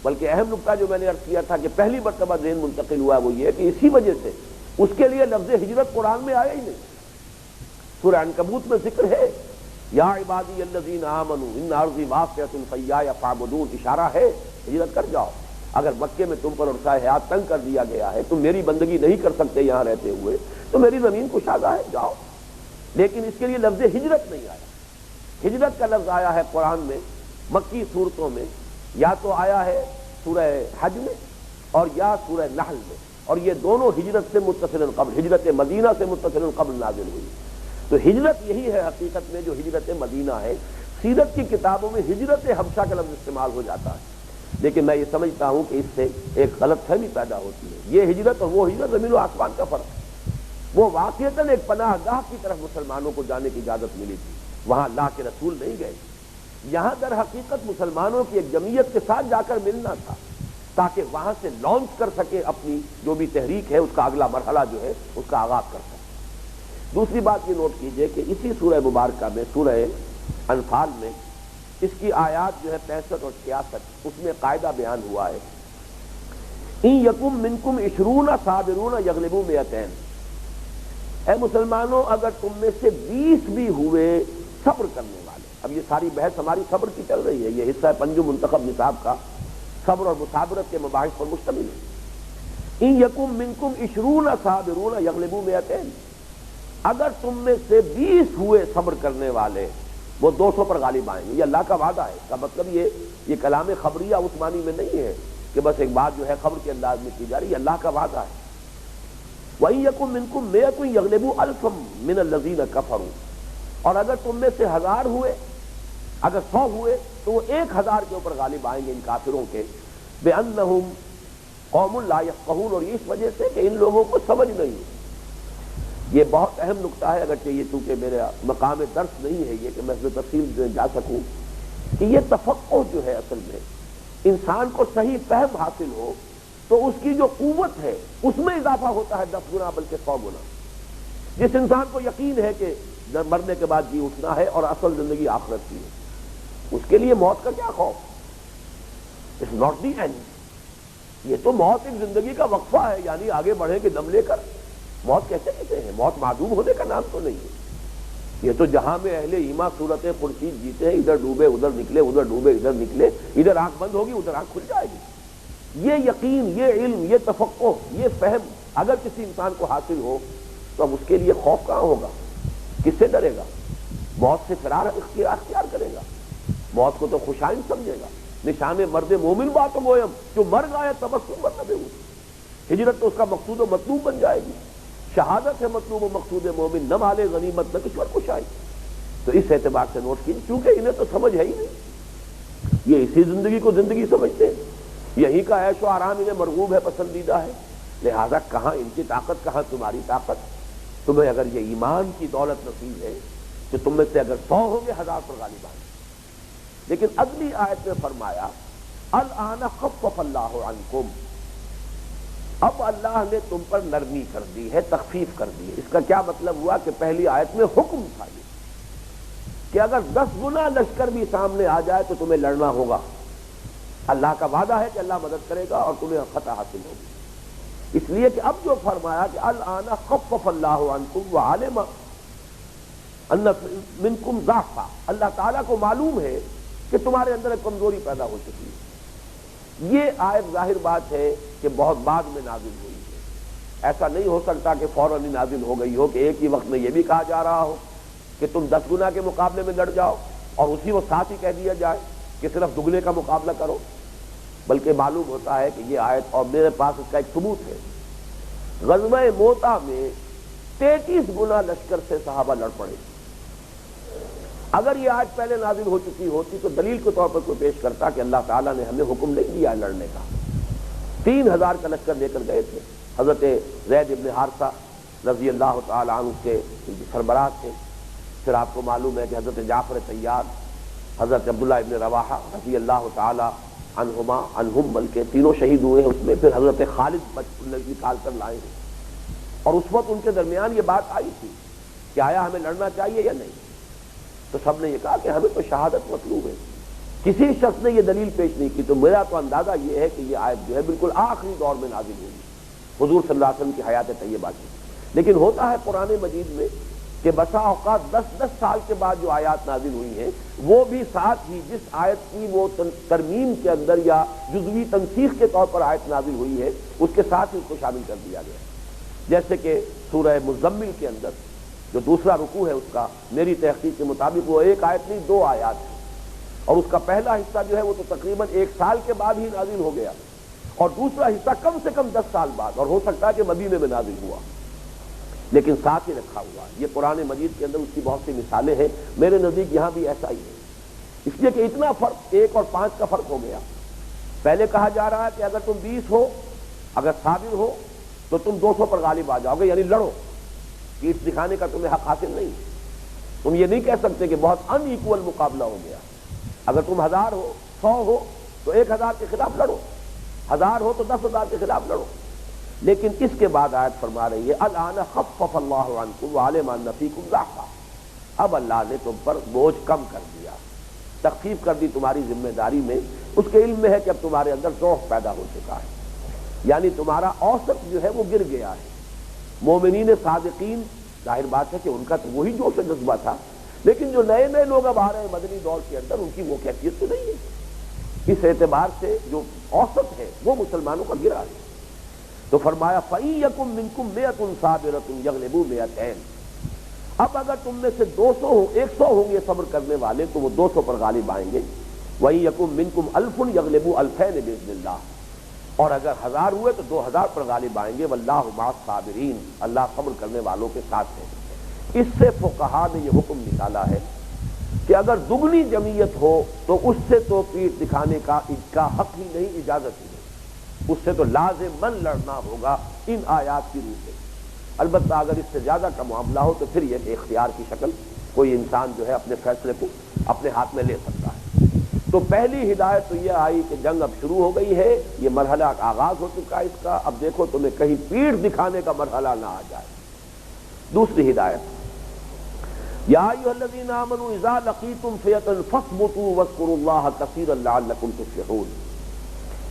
بلکہ اہم نقطہ جو میں نے عرض کیا تھا کہ پہلی مرتبہ ذہن منتقل ہوا وہ یہ ہے کہ اسی وجہ سے اس کے لیے لفظ ہجرت قرآن میں آیا ہی نہیں. سورہ عنکبوت میں ذکر ہے، یا عبادی الذین آمنوا ان ارضی واسعۃ فایایا فاعبدون، اشارہ ہے ہجرت کر جاؤ. اگر مکے میں تم پر عرصہ حیات تنگ کر دیا گیا ہے، تم میری بندگی نہیں کر سکتے یہاں رہتے ہوئے، تو میری زمین کشادہ ہے، جاؤ. لیکن اس کے لیے لفظ ہجرت نہیں آیا. ہجرت کا لفظ آیا ہے قرآن میں مکی صورتوں میں، یا تو آیا ہے سورہ حج میں اور یا سورہ نحل میں، اور یہ دونوں ہجرت سے متصل قبل، ہجرت مدینہ سے متصل قبل نازل ہوئی. تو ہجرت یہی ہے حقیقت میں جو ہجرت مدینہ ہے. سیرت کی کتابوں میں ہجرت حبشہ کا لفظ استعمال ہو جاتا ہے، لیکن میں یہ سمجھتا ہوں کہ اس سے ایک غلط فہمی پیدا ہوتی ہے. یہ ہجرت اور وہ ہجرت زمین و آسمان کا فرق ہے. وہ واقعتاً ایک پناہ گاہ کی طرف مسلمانوں کو جانے کی اجازت ملی تھی، وہاں اللہ کے رسول نہیں گئے. یہاں در حقیقت مسلمانوں کی ایک جمعیت کے ساتھ جا کر ملنا تھا تاکہ وہاں سے لانچ کر سکے اپنی جو بھی تحریک ہے، اس کا اگلا مرحلہ جو ہے اس کا آغاز کر سکے. دوسری بات یہ نوٹ کیجئے کہ اسی سورہ مبارکہ میں، سورہ انفال میں، اس کی آیات جو ہے 65 اور 66، اس میں قاعدہ بیان ہوا ہے، ان یکم منکم 20 صابرون یغلبوا 200. اے مسلمانوں، اگر تم میں سے 20 بھی ہوئے صبر کرنے والے. اب یہ ساری بحث ہماری صبر کی چل رہی ہے، یہ حصہ ہے پنجم منتخب نصاب کا صبر اور مثابرت کے مباحث پر مشتمل ہے۔ ان یکم منکم 20 صابرون یغلبوا 200، اگر تم میں سے 20 ہوئے صبر کرنے والے وہ 200 پر غالب آئیں گے۔ یہ اللہ کا وعدہ ہے، اس کا مطلب یہ کلام خبریہ اس معنی میں نہیں ہے کہ بس ایک بات جو ہے خبر کے انداز میں کی جا رہی ہے، یہ اللہ کا وعدہ ہے۔ وَإِن يَكُن مِّنكُم مِّائَةٌ يَغْلِبُوا أَلْفًا مِّنَ الَّذِينَ كَفَرُوا، اور اگر تم میں سے 1000 ہوئے، اگر 100 ہوئے تو وہ 1000 کے اوپر غالب آئیں گے ان کافروں کے، بِأَنَّهُمْ قَوْمٌ لَا يَفْقَهُونَ، اور اس وجہ سے کہ ان لوگوں کو سمجھ نہیں ہے۔ یہ بہت اہم نقطہ ہے، اگرچہ یہ چونکہ میرا مقام درس نہیں ہے یہ کہ میں اس میں تفصیل جا سکوں، کہ یہ تفقہ جو ہے اصل میں انسان کو صحیح فہم حاصل ہو تو اس کی جو قوت ہے اس میں اضافہ ہوتا ہے 10 گنا بلکہ 100 گنا۔ جس انسان کو یقین ہے کہ مرنے کے بعد جی اٹھنا ہے اور اصل زندگی آخرت کی ہے، اس کے لیے موت کا کیا خوف؟ اٹس ناٹ دی اینڈ، یہ تو موت ایک زندگی کا وقفہ ہے، یعنی آگے بڑھے کہ دم لے کر موت کیسے کہتے ہیں؟ موت معدوم ہونے کا نام تو نہیں ہے۔ یہ تو جہاں میں اہل ایمان صورت خورشید جیتے ہیں، ادھر ڈوبے ادھر نکلے، ادھر ڈوبے ادھر نکلے، ادھر آنکھ بند ہوگی ادھر آنکھ کھل جائے گی۔ یہ یقین، یہ علم، یہ تفقہ، یہ فہم اگر کسی انسان کو حاصل ہو تو اب اس کے لیے خوف کہاں ہوگا؟ کس سے ڈرے گا؟ موت سے فرار اختیار کرے گا، موت کو تو خوشائند سمجھے گا۔ نشان مرد مومن بات گویم، جو مر گیا تبسم مطلب ہجرت تو اس کا مقصود و مطلوب بن جائے گی۔ شہادت ہے مطلوب و مقصود مومن، نہ مال غنیمت نہ کشور کشائی۔ تو اس اعتبار سے نوٹ کیجیے، کیونکہ انہیں تو سمجھ ہے ہی نہیں، یہ اسی زندگی کو زندگی سمجھتے ہیں، یہی کا عیش و آرام انہیں مرغوب ہے، پسندیدہ ہے، لہذا کہاں ان کی طاقت، کہاں تمہاری طاقت۔ تمہیں اگر یہ ایمان کی دولت نصیب ہے تو تم میں سے اگر 100 ہوں گے 1000 پر غالب آئیں گے۔ لیکن اگلی آیت میں فرمایا الآن خفف اللہ عنکم، اب اللہ نے تم پر نرمی کر دی ہے، تخفیف کر دی ہے۔ اس کا کیا مطلب ہوا کہ پہلی آیت میں حکم تھا یہ کہ اگر 10 گنا لشکر بھی سامنے آ جائے تو تمہیں لڑنا ہوگا، اللہ کا وعدہ ہے کہ اللہ مدد کرے گا اور تمہیں فتح حاصل ہوگی۔ اس لیے کہ اب جو فرمایا کہ الآن خفف اللہ عنکم وعلم ان منکم ضعفا، اللہ تعالیٰ کو معلوم ہے کہ تمہارے اندر ایک کمزوری پیدا ہو چکی ہے۔ یہ آیت ظاہر بات ہے کہ بہت بعد میں نازل ہوئی ہے، ایسا نہیں ہو سکتا کہ فوراً ہی نازل ہو گئی ہو کہ ایک ہی وقت میں یہ بھی کہا جا رہا ہو کہ تم 10 گنا کے مقابلے میں لڑ جاؤ اور اسی وقت ساتھ ہی کہہ دیا جائے کہ صرف دگنے کا مقابلہ کرو، بلکہ معلوم ہوتا ہے کہ یہ آیت، اور میرے پاس اس کا ایک ثبوت ہے، غزوہ موتا میں 33 گنا لشکر سے صحابہ لڑ پڑے۔ اگر یہ آیت پہلے نازل ہو چکی ہوتی تو دلیل کے طور پر کوئی پیش کرتا کہ اللہ تعالیٰ نے ہمیں حکم نہیں دیا لڑنے کا۔ 3000 کا لشکر لے کر گئے تھے، حضرت زید ابن حارثہ رضی اللہ تعالیٰ عنہ کے سربراہ تھے، پھر آپ کو معلوم ہے کہ حضرت جعفر طیار، حضرت عبداللہ ابن رواحہ رضی اللہ تعالیٰ عنہم بلکہ تینوں شہید ہوئے ہیں اس میں، پھر حضرت خالد نکال کر لائے ہیں، اور اس وقت ان کے درمیان یہ بات آئی تھی کہ آیا ہمیں لڑنا چاہیے یا نہیں، تو سب نے یہ کہا کہ ہمیں تو شہادت مطلوب ہے، کسی شخص نے یہ دلیل پیش نہیں کی۔ تو میرا تو اندازہ یہ ہے کہ یہ آیت جو ہے بالکل آخری دور میں نازل ہوئی حضور صلی اللہ علیہ وسلم کی حیات طیبہ کی۔ لیکن ہوتا ہے قرآن مجید میں کہ بسا اوقات 10 سال کے بعد جو آیات نازل ہوئی ہیں وہ بھی ساتھ ہی جس آیت کی وہ ترمیم کے اندر یا جزوی تنسیخ کے طور پر آیت نازل ہوئی ہے اس کے ساتھ ہی اس کو شامل کر دیا گیا، جیسے کہ سورہ مزمل کے اندر جو دوسرا رکوع ہے اس کا میری تحقیق کے مطابق وہ ایک آیت نہیں 2 آیات ہے، اور اس کا پہلا حصہ جو ہے وہ تو تقریباً 1 سال کے بعد ہی نازل ہو گیا، اور دوسرا حصہ کم سے کم 10 سال بعد، اور ہو سکتا ہے کہ مدینے میں نازل ہوا، لیکن ساتھ ہی رکھا ہوا۔ یہ قرآن مجید کے اندر اس کی بہت سی مثالیں ہیں، میرے نزدیک یہاں بھی ایسا ہی ہے، اس لیے کہ اتنا فرق 1 اور 5 کا فرق ہو گیا۔ پہلے کہا جا رہا ہے کہ اگر تم 20 ہو، اگر صابر ہو تو تم 200 پر غالب آ جاؤ گے، یعنی لڑو، کہ اس دکھانے کا تمہیں حق حاصل نہیں، تم یہ نہیں کہہ سکتے کہ بہت ان ایکول مقابلہ ہو گیا۔ اگر تم 1000 ہو، 100 ہو تو 1000 کے خلاف لڑو، 1000 ہو تو 10,000 کے خلاف لڑو۔ لیکن اس کے بعد آیت فرما رہی ہے الآن خفف اللہ عنکم وعلم ان فیکم ضعفا، اب اللہ نے تم پر بوجھ کم کر دیا، تخفیف کر دی تمہاری ذمہ داری میں، اس کے علم میں ہے کہ اب تمہارے اندر ضعف پیدا ہو چکا ہے، یعنی تمہارا اوسط جو ہے وہ گر گیا ہے۔ مومنین صادقین ظاہر بات ہے کہ ان کا تو وہی جوش و جذبہ تھا، لیکن جو نئے لوگ اب آ رہے ہیں مدنی دور کے اندر ان کی وہ کیفیت تو نہیں ہے۔ اس اعتبار سے جو اوسط ہے وہ مسلمانوں کا گرا ہے۔ تو فرمایا فَإِن يَكُن مِّنكُم مِّئَةٌ صَابِرَةٌ يَغْلِبُوا مِئَتَيْنِ، اب اگر تم میں سے 100 ہوں گے صبر کرنے والے تو وہ 200 پر غالب آئیں گے۔ وَإِن يَكُن مِّنكُم أَلْفٌ يَغْلِبُوا أَلْفَيْنِ بِإِذْنِ اللَّهِ، اور اگر 1000 ہوئے تو 2000 پر غالب آئیں گے۔ وَاللَّهُ مَعَ الصَّابِرِينَ، اللہ صبر کرنے والوں کے ساتھ ہے۔ اس سے فقہا نے یہ حکم نکالا ہے کہ اگر دگنی جمعیت ہو تو اس سے تو پیٹھ دکھانے کا حق ہی نہیں، اجازت ہی نہیں، اس سے تو لازماً لڑنا ہوگا ان آیات کی روح سے۔ البتہ اگر اس سے زیادہ کا معاملہ ہو تو پھر یہ اختیار کی شکل کوئی انسان جو ہے اپنے فیصلے کو اپنے ہاتھ میں لے سکتا ہے۔ تو پہلی ہدایت تو یہ آئی کہ جنگ اب شروع ہو گئی ہے، یہ مرحلہ آغاز ہو چکا ہے اس کا، اب دیکھو تمہیں کہیں پیٹھ دکھانے کا مرحلہ نہ آ جائے۔ دوسری ہدایت یا ایھا الذین آمنوا اذا لقیتم فئۃ فاثبتوا واذکروا اللہ کثیرا لعلکم تفلحون،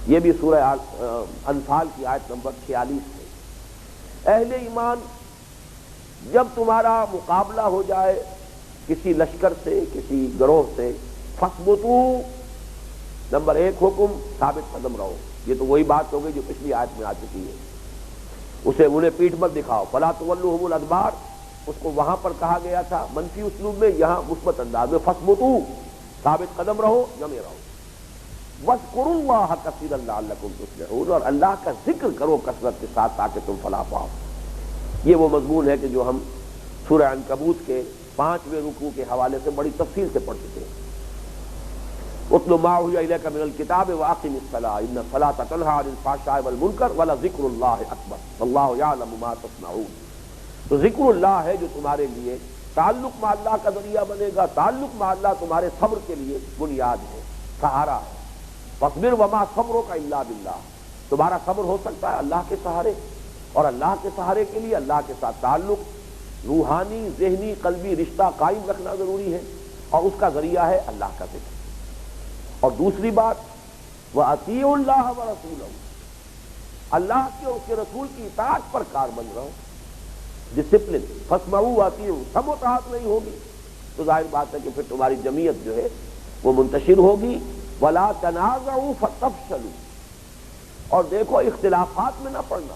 یہ بھی سورہ انفال کی آیت نمبر 46 ہے۔ اہل ایمان جب تمہارا مقابلہ ہو جائے کسی لشکر سے، کسی گروہ سے، فاثبتوا، نمبر 1 حکم ثابت قدم رہو، یہ تو وہی بات ہو گئی جو پچھلی آیت میں آ چکی ہے، اسے انہیں پیٹھ مت دکھاؤ، فلا تولوہم الادبار، اس کو وہاں پر کہا گیا تھا منفی اسلوب میں، یہاں مثبت انداز میں فاثبتوا، ثابت قدم رہو، جمے رہو۔ واذکروا اللہ کثیرا لعلکم تفلحون، اور اللہ کا ذکر کرو کثرت کے ساتھ تاکہ تم فلاح پاؤ۔ یہ وہ مضمون ہے کہ جو ہم سورہ عنکبوت کے 5ویں رکوع کے حوالے سے بڑی تفصیل سے پڑھ چکے ہیں۔ اتل ما اوحی الیک من الکتاب واقم الصلاۃ ان الصلاۃ تنہی عن الفحشاء والمنکر ولذکر اللہ اکبر واللہ یعلم ما تصنعون۔ تو ذکر اللہ ہے جو تمہارے لیے تعلق مع اللہ کا ذریعہ بنے گا، تعلق مع اللہ تمہارے صبر کے لیے بنیاد ہے، سہارا ہے۔ فاصبر وما صبرک الا باللہ، تمہارا صبر ہو سکتا ہے اللہ کے سہارے، اور اللہ کے سہارے کے لیے اللہ کے ساتھ تعلق، روحانی ذہنی قلبی رشتہ قائم رکھنا ضروری ہے، اور اس کا ذریعہ ہے اللہ کا ذکر۔ اور دوسری بات وَأَطِیعُوا اللَّهَ وَرَسُولَهُ، اللہ کے اور اس کے رسول کی اطاعت پر کاربند رہو، ڈسپلن۔ فَاسْمَعُوا وَأَطِیعُوا، سب اطاعت نہیں ہوگی تو ظاہر بات ہے کہ پھر تمہاری جمعیت جو ہے وہ منتشر ہوگی۔ وَلَا تَنَازَعُوا فَتَفْشَلُوا، اور دیکھو اختلافات میں نہ پڑنا،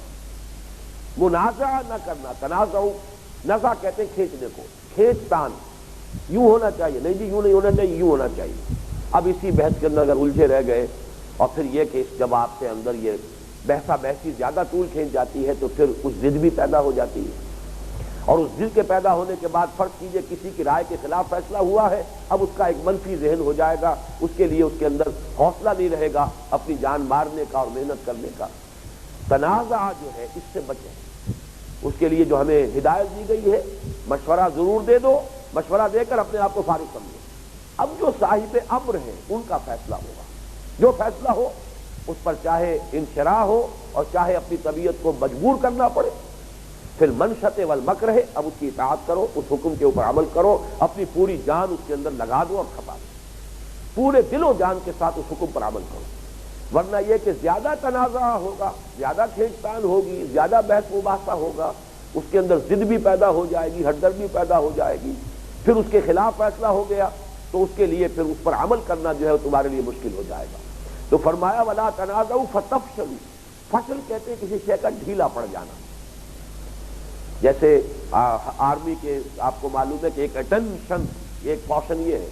منازعہ نہ کرنا۔ تنازع، نزع کہتے ہیں کھینچنے کو، کھینچ تان، یوں ہونا چاہیے، نہیں جی یوں نہیں ہونا چاہیے، یوں ہونا چاہیے۔ اب اسی بحث کے اندر اگر الجھے رہ گئے، اور پھر یہ کہ جب آپ کے اندر یہ بحثہ بحثی زیادہ طول کھینچ جاتی ہے تو پھر کچھ ضد بھی پیدا ہو جاتی ہے، اور اس ضد کے پیدا ہونے کے بعد فرض کیجئے کسی کی رائے کے خلاف فیصلہ ہوا ہے، اب اس کا ایک منفی ذہن ہو جائے گا، اس کے لیے اس کے اندر حوصلہ نہیں رہے گا اپنی جان مارنے کا اور محنت کرنے کا۔ تنازع جو ہے اس سے بچیں، اس کے لیے جو ہمیں ہدایت دی گئی ہے مشورہ ضرور دے دو، مشورہ دے کر اپنے آپ کو فارغ کر لو۔ اب جو صاحب امر ہیں ان کا فیصلہ ہوگا، جو فیصلہ ہو اس پر چاہے انشراح ہو اور چاہے اپنی طبیعت کو مجبور کرنا پڑے، پھر منشط والمکر ہے، اب اس کی اطاعت کرو، اس حکم کے اوپر عمل کرو، اپنی پوری جان اس کے اندر لگا دو اور کھپا دو، پورے دل و جان کے ساتھ اس حکم پر عمل کرو۔ ورنہ یہ کہ زیادہ تنازع ہوگا، زیادہ کھینچ تان ہوگی، زیادہ بحث مباحثہ ہوگا، اس کے اندر ضد بھی پیدا ہو جائے گی، ہردر بھی پیدا ہو جائے گی، پھر اس کے خلاف فیصلہ ہو گیا تو اس کے لیے پھر اس پر عمل کرنا جو ہے تمہارے لیے مشکل ہو جائے گا۔ تو فرمایا ولا تنازعوا فتفشلوا، فشل کہتے ہیں کسی شے کا ڈھیلا پڑ جانا۔ جیسے آرمی کے آپ کو معلوم ہے کہ ایک اٹینشن، ایک پورشن یہ ہے،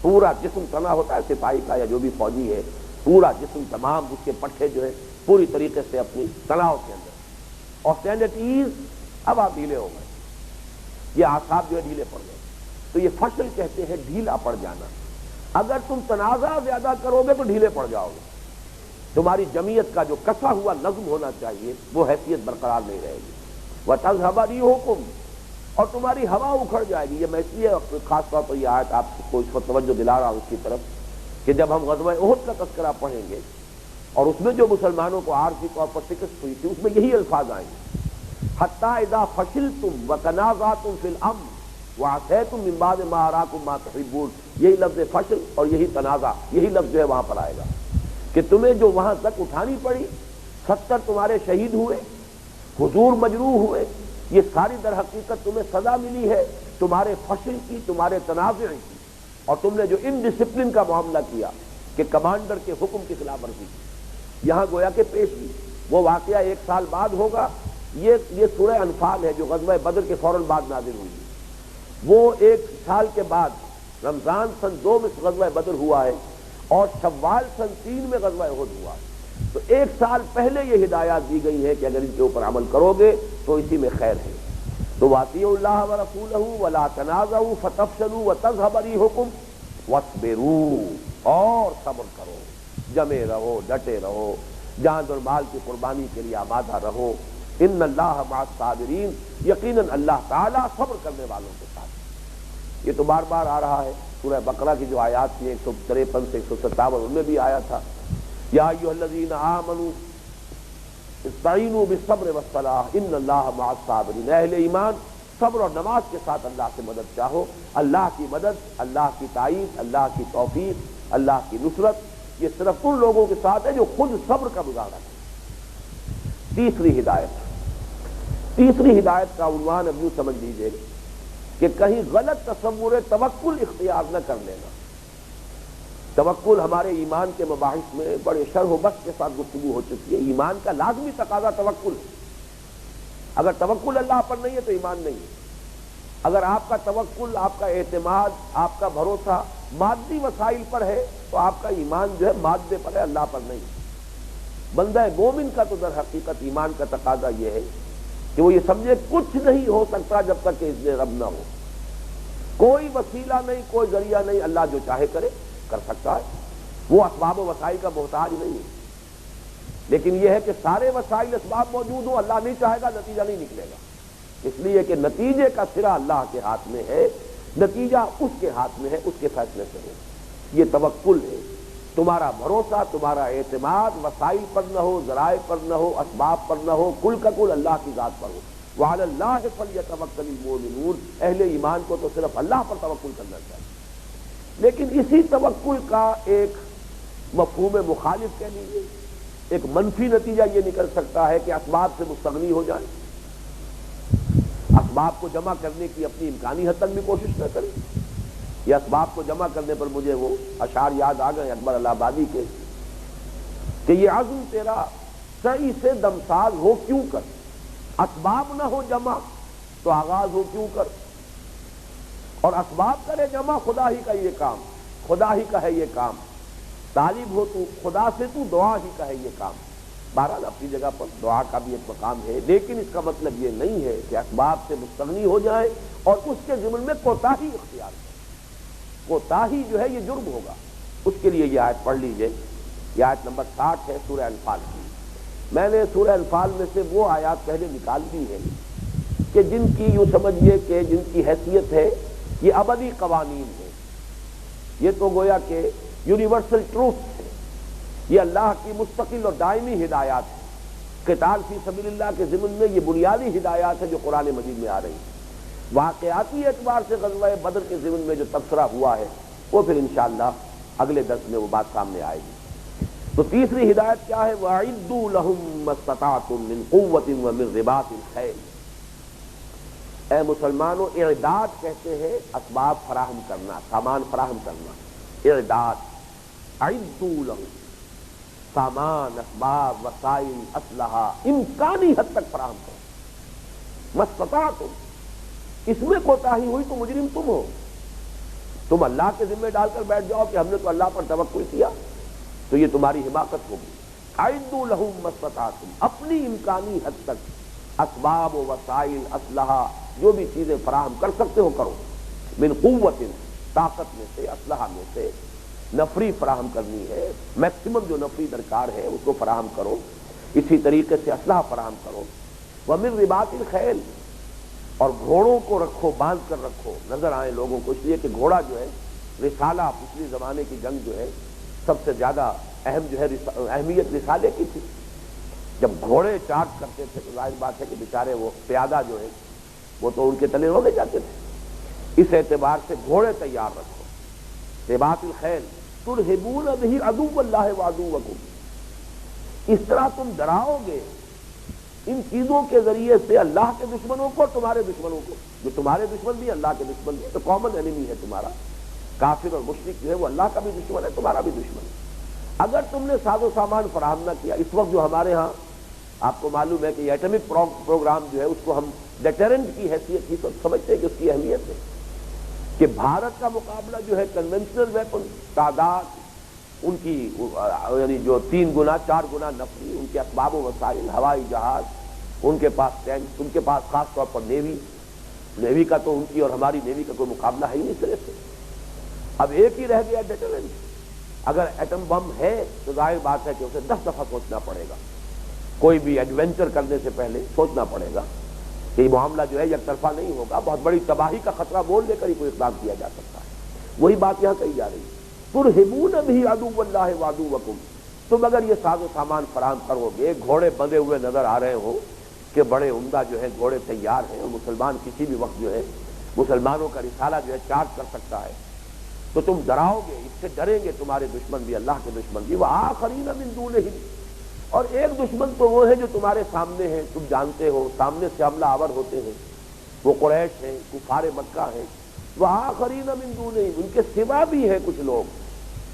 پورا جسم تنا ہوتا ہے سپاہی کا یا جو بھی فوجی ہے، پورا جسم تمام اس کے پٹھے جو ہے پوری طریقے سے اپنی تناؤ کے اندر، اور اسٹینڈ ایٹ ایز، اب آپ ڈھیلے ہو گئے، یہ اعصاب جو ہے ڈھیلے پڑ گئے، تو یہ فصل کہتے ہیں ڈھیلا پڑ جانا۔ اگر تم تنازع زیادہ کرو گے تو ڈھیلے پڑ جاؤ گے، تمہاری جمعیت کا جو کسا ہوا نظم ہونا چاہیے وہ حیثیت برقرار نہیں رہے گی۔ وَتَذْهَبَ رِيحُكُمْ، اور تمہاری ہوا اکھڑ جائے گی۔ یہ میں اس لیے خاص طور پر یہ آیت آپ کو اس وقت توجہ دلا رہا ہوں اس کی طرف کہ جب ہم غزوہ احد کا تذکرہ پڑھیں گے اور اس میں جو مسلمانوں کو عارضی طور پر شکست ہوئی تھی اس میں یہی الفاظ آئیں گے، حَتَّىٰ إِذَا فَشِلْتُمْ وَتَنَازَعْتُمْ فِي الْأَمْرِ وَعَصَيْتُمْ مِن بَعْدِ مَا أَرَاكُم مَّا تُحِبُّونَ، یہی لفظ فشل اور یہی تنازع، یہی لفظ جو ہے وہاں پر آئے گا کہ تمہیں جو وہاں تک اٹھانی پڑی، 70 تمہارے شہید ہوئے، حضور مجروح ہوئے، یہ ساری در حقیقت تمہیں سزا ملی ہے تمہارے فشل کی، تمہارے تنازع کی، اور تم نے جو ان ڈسپلن کا معاملہ کیا کہ کمانڈر کے حکم کی خلاف ورزی کی، یہاں گویا کہ پیشگی، وہ واقعہ 1 سال بعد ہوگا۔ یہ سورہ انفال ہے جو غزوہ بدر کے فوراً بعد نازل ہوئی، وہ 1 سال کے بعد رمضان سن 2 میں غزوہ بدر ہوا ہے اور شوال سن 3 میں غزوہ احد ہوا ہے۔ تو 1 سال پہلے یہ ہدایات دی گئی ہے کہ اگر ان کے اوپر عمل کرو گے تو اسی میں خیر ہے۔ تو وَأَطِیعُوا اللَّهَ وَرَسُولَهُ وَلَا تَنَازَعُوا فَتَفْشَلُوا وَتَذْهَبَ رِیحُکُمْ وَاصْبِرُوا، اور صبر کرو، جمے رہو، ڈٹے رہو، جان اور مال کی قربانی کے لیے آمادہ رہو۔ ان اللہ مع الصابرین، یقیناً اللہ تعالیٰ صبر کرنے والوں کے ساتھ۔ یہ تو بار بار آ رہا ہے، سورہ بقرہ کی جو آیات تھی 153 سے 157 ان میں بھی آیا تھا، یا ایھا الذین آمنوا استعینوا بالصبر والصلاۃ ان اللہ مع الصابرین، اہل ایمان صبر اور نماز کے ساتھ اللہ سے مدد چاہو۔ اللہ کی مدد، اللہ کی تائید، اللہ کی توفیق، اللہ کی نصرت یہ صرف ان لوگوں کے ساتھ ہے جو خود صبر کا مظاہرہ کریں۔ تیسری ہدایت کا عنوان اب یوں سمجھ لیجیے کہ کہیں غلط تصور توکل اختیار نہ کر لینا۔ توکل ہمارے ایمان کے مباحث میں بڑے شرح و بسط کے ساتھ گفتگو ہو چکی ہے۔ ایمان کا لازمی تقاضا توکل ہے۔ اگر توکل اللہ پر نہیں ہے تو ایمان نہیں ہے۔ اگر آپ کا توکل، آپ کا اعتماد، آپ کا بھروسہ مادی وسائل پر ہے تو آپ کا ایمان جو ہے مادے پر ہے، اللہ پر نہیں۔ بندہ مومن کا تو در حقیقت ایمان کا تقاضا یہ ہے کہ وہ یہ سمجھے کچھ نہیں ہو سکتا جب تک کہ اذن رب نہ ہو، کوئی وسیلہ نہیں، کوئی ذریعہ نہیں، اللہ جو چاہے کرے کر سکتا ہے، وہ اسباب و وسائل کا محتاج نہیں ہے۔ لیکن یہ ہے کہ سارے وسائل اسباب موجود ہوں، اللہ نہیں چاہے گا نتیجہ نہیں نکلے گا، اس لیے کہ نتیجے کا سرا اللہ کے ہاتھ میں ہے، نتیجہ اس کے ہاتھ میں ہے، اس کے فیصلے سے ہو۔ یہ توکل ہے، تمہارا بھروسہ، تمہارا اعتماد وسائل پر نہ ہو، ذرائع پر نہ ہو، اسباب پر نہ ہو، کل کا کل اللہ کی ذات پر ہو۔ وعلی اللہ فلیتوکل المؤمنون، اہل ایمان کو تو صرف اللہ پر توکل کرنا چاہیے۔ لیکن اسی توکل کا ایک مفہوم مخالف کہہ لیجیے، ایک منفی نتیجہ یہ نکل سکتا ہے کہ اسباب سے مستغنی ہو جائیں، اسباب کو جمع کرنے کی اپنی امکانی حد تک بھی کوشش نہ کریں۔ یہ اسباب کو جمع کرنے پر مجھے وہ اشعار یاد آ گئے اکبر الہ آبادی کے کہ یہ عزم تیرا سعی سے دمساز ہو کیوں کر، اسباب نہ ہو جمع تو آغاز ہو کیوں کر، اور اسباب کرے جمع خدا ہی کا یہ کام، خدا ہی کا ہے یہ کام، طالب ہو تو خدا سے تو دعا ہی کا ہے یہ کام۔ بہرحال اپنی جگہ پر دعا کا بھی ایک مقام ہے، لیکن اس کا مطلب یہ نہیں ہے کہ اسباب سے مستغنی ہو جائے اور اس کے ضمن میں کوتاہی اختیار کرے۔ کوتاہی جو ہے یہ جرم ہوگا۔ اس کے لیے یہ آیت پڑھ لیجئے، یہ آیت نمبر 60 ہے سورہ انفال کی۔ میں نے سورہ انفال میں سے وہ آیات پہلے نکال دی ہیں کہ جن کی یوں سمجھیے کہ جن کی حیثیت ہے یہ ابدی قوانین ہے، یہ تو گویا کہ یونیورسل ٹروتھ ہے، یہ اللہ کی مستقل اور دائمی ہدایات ہیں۔ قتال فی سبیل اللہ کے ضمن میں یہ بنیادی ہدایات ہیں جو قرآن مجید میں آ رہی ہیں۔ واقعاتی اعتبار سے غزوہ بدر کے ضمن میں جو تبصرہ ہوا ہے وہ پھر انشاءاللہ اگلے درس میں وہ بات سامنے آئے گی۔ تو تیسری ہدایت کیا ہے؟ وَأَعِدُّوا لَهُم مَّا اسْتَطَعْتُم مِّن قُوَّةٍ وَمِن رِّبَاطِ الْخَيْلِ۔ اے مسلمانوں، اعداد کہتے ہیں اسباب فراہم کرنا، سامان فراہم کرنا، اعداد۔ اعدوا لهم، سامان، اسباب، وسائل، اسلحہ امکانی حد تک فراہم کرو۔ ما استطعتم، اس میں کوتاہی ہوئی تو مجرم تم ہو، تم اللہ کے ذمہ ڈال کر بیٹھ جاؤ کہ ہم نے تو اللہ پر توکل کیا، تو یہ تمہاری حماقت ہوگی۔ اعدوا لهم ما استطعتم، اپنی امکانی حد تک اسباب و وسائل، اسلحہ، جو بھی چیزیں فراہم کر سکتے ہو کرو۔ من قوت، طاقت میں سے، اسلحہ میں سے، نفری فراہم کرنی ہے، میکسیمم جو نفری درکار ہے اس کو فراہم کرو، اسی طریقے سے اسلحہ فراہم کرو۔ ومن رباط الخیل، اور گھوڑوں کو رکھو، باندھ کر رکھو، نظر آئے لوگوں کو، اس لیے کہ گھوڑا جو ہے رسالہ، پچھلی زمانے کی جنگ جو ہے سب سے زیادہ اہم جو ہے اہمیت رسالے کی تھی۔ جب گھوڑے چارج کرتے تھے تو ظاہر بات ہے کہ بیچارے وہ پیادہ جو ہے وہ تو ان کے تلے روڑے جاتے تھے، اس اعتبار سے گھوڑے تیار رکھو۔ رباط الخیل ترہبون بہ عدو اللہ وعدوکم، اس طرح تم ڈراؤ گے ان چیزوں کے ذریعے سے اللہ کے دشمنوں کو اور تمہارے دشمنوں کو، جو تمہارے دشمن بھی اللہ کے دشمن بھی، تو کامن انیمی ہے تمہارا، کافر اور مشرک جو ہے وہ اللہ کا بھی دشمن ہے، تمہارا بھی دشمن ہے۔ اگر تم نے ساز و سامان فراہم نہ کیا، اس وقت جو ہمارے ہاں آپ کو معلوم ہے کہ یہ ایٹمک پروگرام جو ہے اس کو ہم ڈیٹرنٹ کی حیثیت کی تو سمجھتے ہیں کہ اس کی اہمیت ہے کہ بھارت کا مقابلہ جو ہے کنونشنل ویپن تعداد ان کی یعنی جو 3 گنا 4 گنا نفری، ان کے اسباب و وسائل، ہوائی جہاز، ان کے پاس ٹینک، ان کے پاس خاص طور پر نیوی کا تو ان کی اور ہماری نیوی کا کوئی مقابلہ ہے ہی نہیں سرے سے۔ اب ایک ہی رہ گیا ڈیٹرنٹ۔ اگر ایٹم بم ہے تو ظاہر بات ہے کہ اسے 10 دفعہ سوچنا پڑے گا، کوئی بھی ایڈونچر کرنے سے پہلے سوچنا پڑے گا کہ یہ معاملہ جو ہے یک طرفہ نہیں ہوگا، بہت بڑی تباہی کا خطرہ بول لے کر ہی کوئی اقدام کیا جا سکتا ہے۔ وہی بات یہاں کہی جا رہی ہے، ترہبون بہ عدو اللہ وعدوکم، تم اگر یہ ساز و سامان فراہم کرو گے، گھوڑے بندھے ہوئے نظر آ رہے ہو کہ بڑے عمدہ جو ہے گھوڑے تیار ہیں اور مسلمان کسی بھی وقت جو ہے مسلمانوں کا رسالہ جو ہے چارج کر سکتا ہے، تو تم ڈراؤ گے، اس سے ڈریں گے تمہارے دشمن بھی، اللہ کے دشمن بھی، وآخرین من دونہم، اور ایک دشمن تو وہ ہے جو تمہارے سامنے ہیں، تم جانتے ہو، سامنے سے حملہ آور ہوتے ہیں، وہ قریش ہیں، کفار مکہ ہیں، وآخرین من دونہم، ان کے سوا بھی ہیں کچھ لوگ،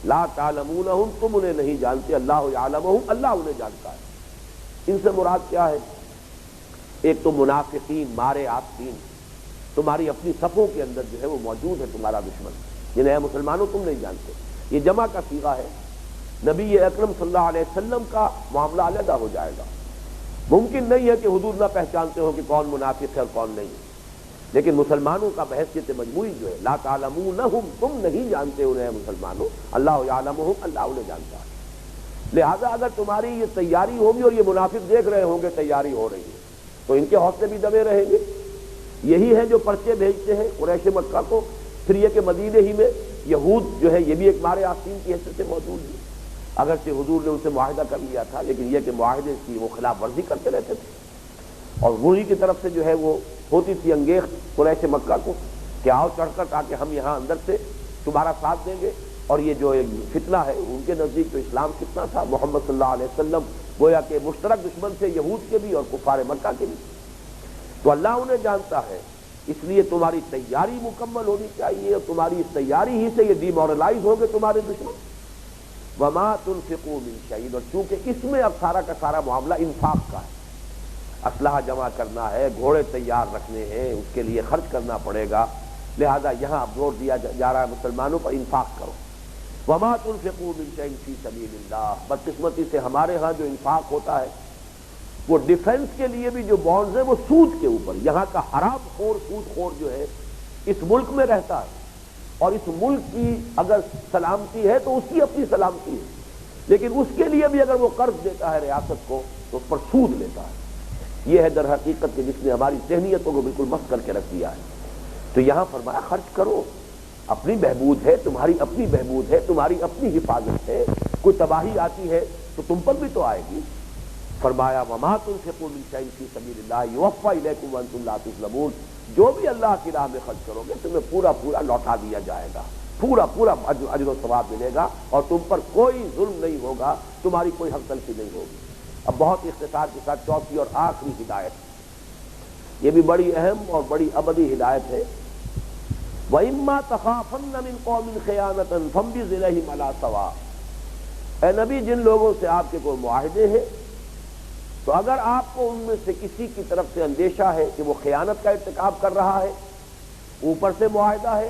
لا تعلمونہم، تم انہیں نہیں جانتے، اللہ یعلمہم، اللہ انہیں جانتا ہے۔ ان سے مراد کیا ہے؟ ایک تو منافقین مارے آستین، تمہاری اپنی صفوں کے اندر جو ہے وہ موجود ہے تمہارا دشمن، جنہیں اے مسلمانوں تم نہیں جانتے۔ یہ جمع کا صیغہ ہے، نبی اکرم صلی اللہ علیہ وسلم کا معاملہ علیحدہ ہو جائے گا۔ ممکن نہیں ہے کہ حضور نہ پہچانتے ہو کہ کون منافق ہے اور کون نہیں، لیکن مسلمانوں کا بحیثیت مجموعی جو ہے، لا تعلمونہم، تم نہیں جانتے انہیں مسلمانوں، اللہ یعلمہم، اللہ انہیں جانتا ہے۔ لہذا اگر تمہاری یہ تیاری ہوگی اور یہ منافق دیکھ رہے ہوں گے تیاری ہو رہی ہے تو ان کے حوصلے بھی دبے رہیں گے۔ یہی ہے جو پرچے بھیجتے ہیں قریش مکہ کو، پھر یہ کہ مدینے ہی میں یہود جو ہے یہ بھی ایک مارے آستین کی حیثیت سے موجود ہے، اگرچہ حضور نے ان سے معاہدہ کر لیا تھا، لیکن یہ کہ معاہدے کی وہ خلاف ورزی کرتے رہتے تھے، اور وہی کی طرف سے جو ہے وہ ہوتی تھی انگیخت قریش مکہ کو کہ آؤ چڑھ کر تاکہ ہم یہاں اندر سے تمہارا ساتھ دیں گے، اور یہ جو فتنہ ہے ان کے نزدیک تو اسلام فتنہ تھا، محمد صلی اللہ علیہ وسلم گویا کہ مشترک دشمن تھے یہود کے بھی اور کفار مکہ کے بھی، تو اللہ انہیں جانتا ہے، اس لیے تمہاری تیاری مکمل ہونی چاہیے، اور تمہاری اس تیاری ہی سے یہ ڈی مورلائز ہو گئے تمہارے دشمن۔ وما تنفقوا من شيء، اور چونکہ اس میں اب سارا کا سارا معاملہ انفاق کا ہے، اسلحہ جمع کرنا ہے، گھوڑے تیار رکھنے ہیں، اس کے لیے خرچ کرنا پڑے گا، لہذا یہاں اب زور دیا جا رہا ہے مسلمانوں پر انفاق کرو۔ وما تنفقوا من شيء في سبيل الله، بدقسمتی سے ہمارے ہاں جو انفاق ہوتا ہے وہ ڈیفنس کے لیے بھی جو بانڈز ہیں وہ سود کے اوپر، یہاں کا حرام خور سود خور جو ہے اس ملک میں رہتا ہے، اور اس ملک کی اگر سلامتی ہے تو اس کی اپنی سلامتی ہے، لیکن اس کے لیے بھی اگر وہ قرض دیتا ہے ریاست کو تو اس پر سود لیتا ہے۔ یہ ہے در حقیقت کہ جس نے ہماری ذہنیتوں کو بالکل مست کر کے رکھ دیا ہے۔ تو یہاں فرمایا خرچ کرو، اپنی بہبود ہے، تمہاری اپنی بہبود ہے، تمہاری اپنی حفاظت ہے، کوئی تباہی آتی ہے تو تم پر بھی تو آئے گی۔ فرمایا وما تنفقوا من شيء في سبيل الله يوفى اليكم وانتم لا تظلمون، جو بھی اللہ کی راہ میں خرچ کرو گے تمہیں پورا پورا لوٹا دیا جائے گا، پورا پورا اجر و ثواب ملے گا، اور تم پر کوئی ظلم نہیں ہوگا، تمہاری کوئی حق تلفی نہیں ہوگی۔ اب بہت اختصار کے ساتھ چوتھی اور آخری ہدایت، یہ بھی بڑی اہم اور بڑی ابدی ہدایت ہے۔ وَإِمَّا تَخَافَنَّ مِنْ قَوْمٍ خِيَانَةً فَانبِذْ إِلَيْهِمْ عَلَىٰ سَوَاءٍ، اے نبی جن لوگوں سے آپ کے کوئی معاہدے ہیں تو اگر آپ کو ان میں سے کسی کی طرف سے اندیشہ ہے کہ وہ خیانت کا ارتکاب کر رہا ہے، اوپر سے معاہدہ ہے،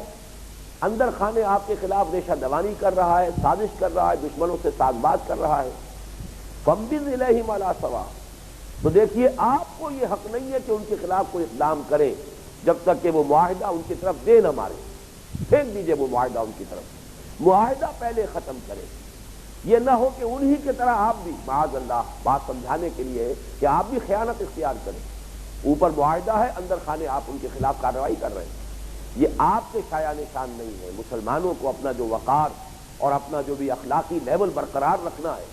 اندر خانے آپ کے خلاف ریشہ دوانی کر رہا ہے، سازش کر رہا ہے، دشمنوں سے ساز باز کر رہا ہے، فَانبِذْ إِلَيْهِمْ عَلَىٰ سَوَاءٍ، تو دیکھیے آپ کو یہ حق نہیں ہے کہ ان کے خلاف کوئی اقدام کریں جب تک کہ وہ معاہدہ ان کی طرف دے نہ مارے، پھینک دیجئے وہ معاہدہ ان کی طرف، معاہدہ پہلے ختم کرے، یہ نہ ہو کہ انہی کی طرح آپ بھی معاذ اللہ، بات سمجھانے کے لیے کہ آپ بھی خیانت اختیار کریں، اوپر معاہدہ ہے اندر خانے آپ ان کے خلاف کارروائی کر رہے ہیں، یہ آپ کے شایع نشان نہیں ہے۔ مسلمانوں کو اپنا جو وقار اور اپنا جو بھی اخلاقی لیول برقرار رکھنا ہے،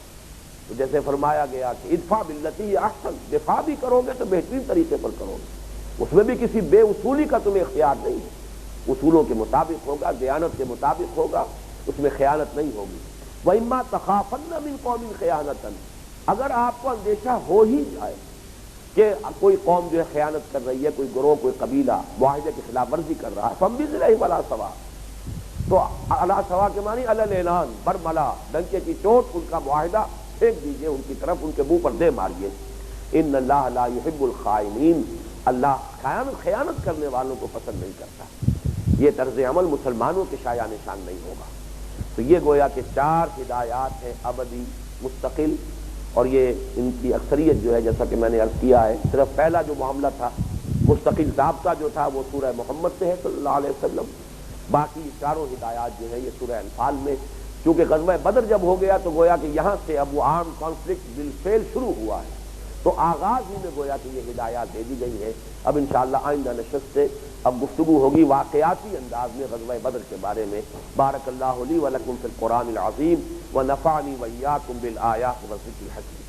تو جیسے فرمایا گیا کہ ادفع باللتی ہی احسن، دفاع بھی کرو گے تو بہترین طریقے پر کرو گے، اس میں بھی کسی بے اصولی کا تمہیں اختیار نہیں ہے، اصولوں کے مطابق ہوگا، دیانت کے مطابق ہوگا، اس میں خیانت نہیں ہوگی۔ وَإِمَّا تَخَافَنَّ مِنْ قَوْمٍ خِيَانَةً، اگر آپ کو اندیشہ ہو ہی جائے کہ کوئی قوم جو ہے خیانت کر رہی ہے، کوئی گروہ، کوئی قبیلہ معاہدے کی خلاف ورزی کر رہا ہے، فَانبِذْ إِلَيْهِمْ عَلَىٰ سَوَاءٍ، تو علی سوا کے معنی علی الاعلان، برملا، ڈنکے کی چوٹ، ان کا معاہدہ پھینک دیجئے ان کی طرف، ان کے منہ پر دے ماریے۔ ان اللہ لا يحب الخائنین، اللہ خیانت کرنے والوں کو پسند نہیں کرتا۔ یہ طرز عمل مسلمانوں کے شایع نشان نہیں ہوگا۔ تو یہ گویا کہ 4 ہدایات ہیں ابدی، مستقل، اور یہ ان کی اکثریت جو ہے جیسا کہ میں نے عرض کیا ہے، صرف پہلا جو معاملہ تھا مستقل ضابطہ جو تھا وہ سورہ محمد سے ہے صلی اللہ علیہ وسلم، باقی 4 ہدایات جو ہے یہ سورہ انفال میں، چونکہ غزوہ بدر جب ہو گیا تو گویا کہ یہاں سے اب وہ عام کانفلکٹ بالفعل شروع ہوا ہے، تو آغاز ہی میں گویا کہ یہ ہدایات دے دی گئی ہے۔ اب انشاءاللہ آئندہ نشست سے اب گفتگو ہوگی واقعاتی انداز میں غزوہ بدر کے بارے میں۔ بارک اللہ لی و لکم فی القرآن العظیم ونفعنی وإیاکم بالآیات والذکر الحکیم۔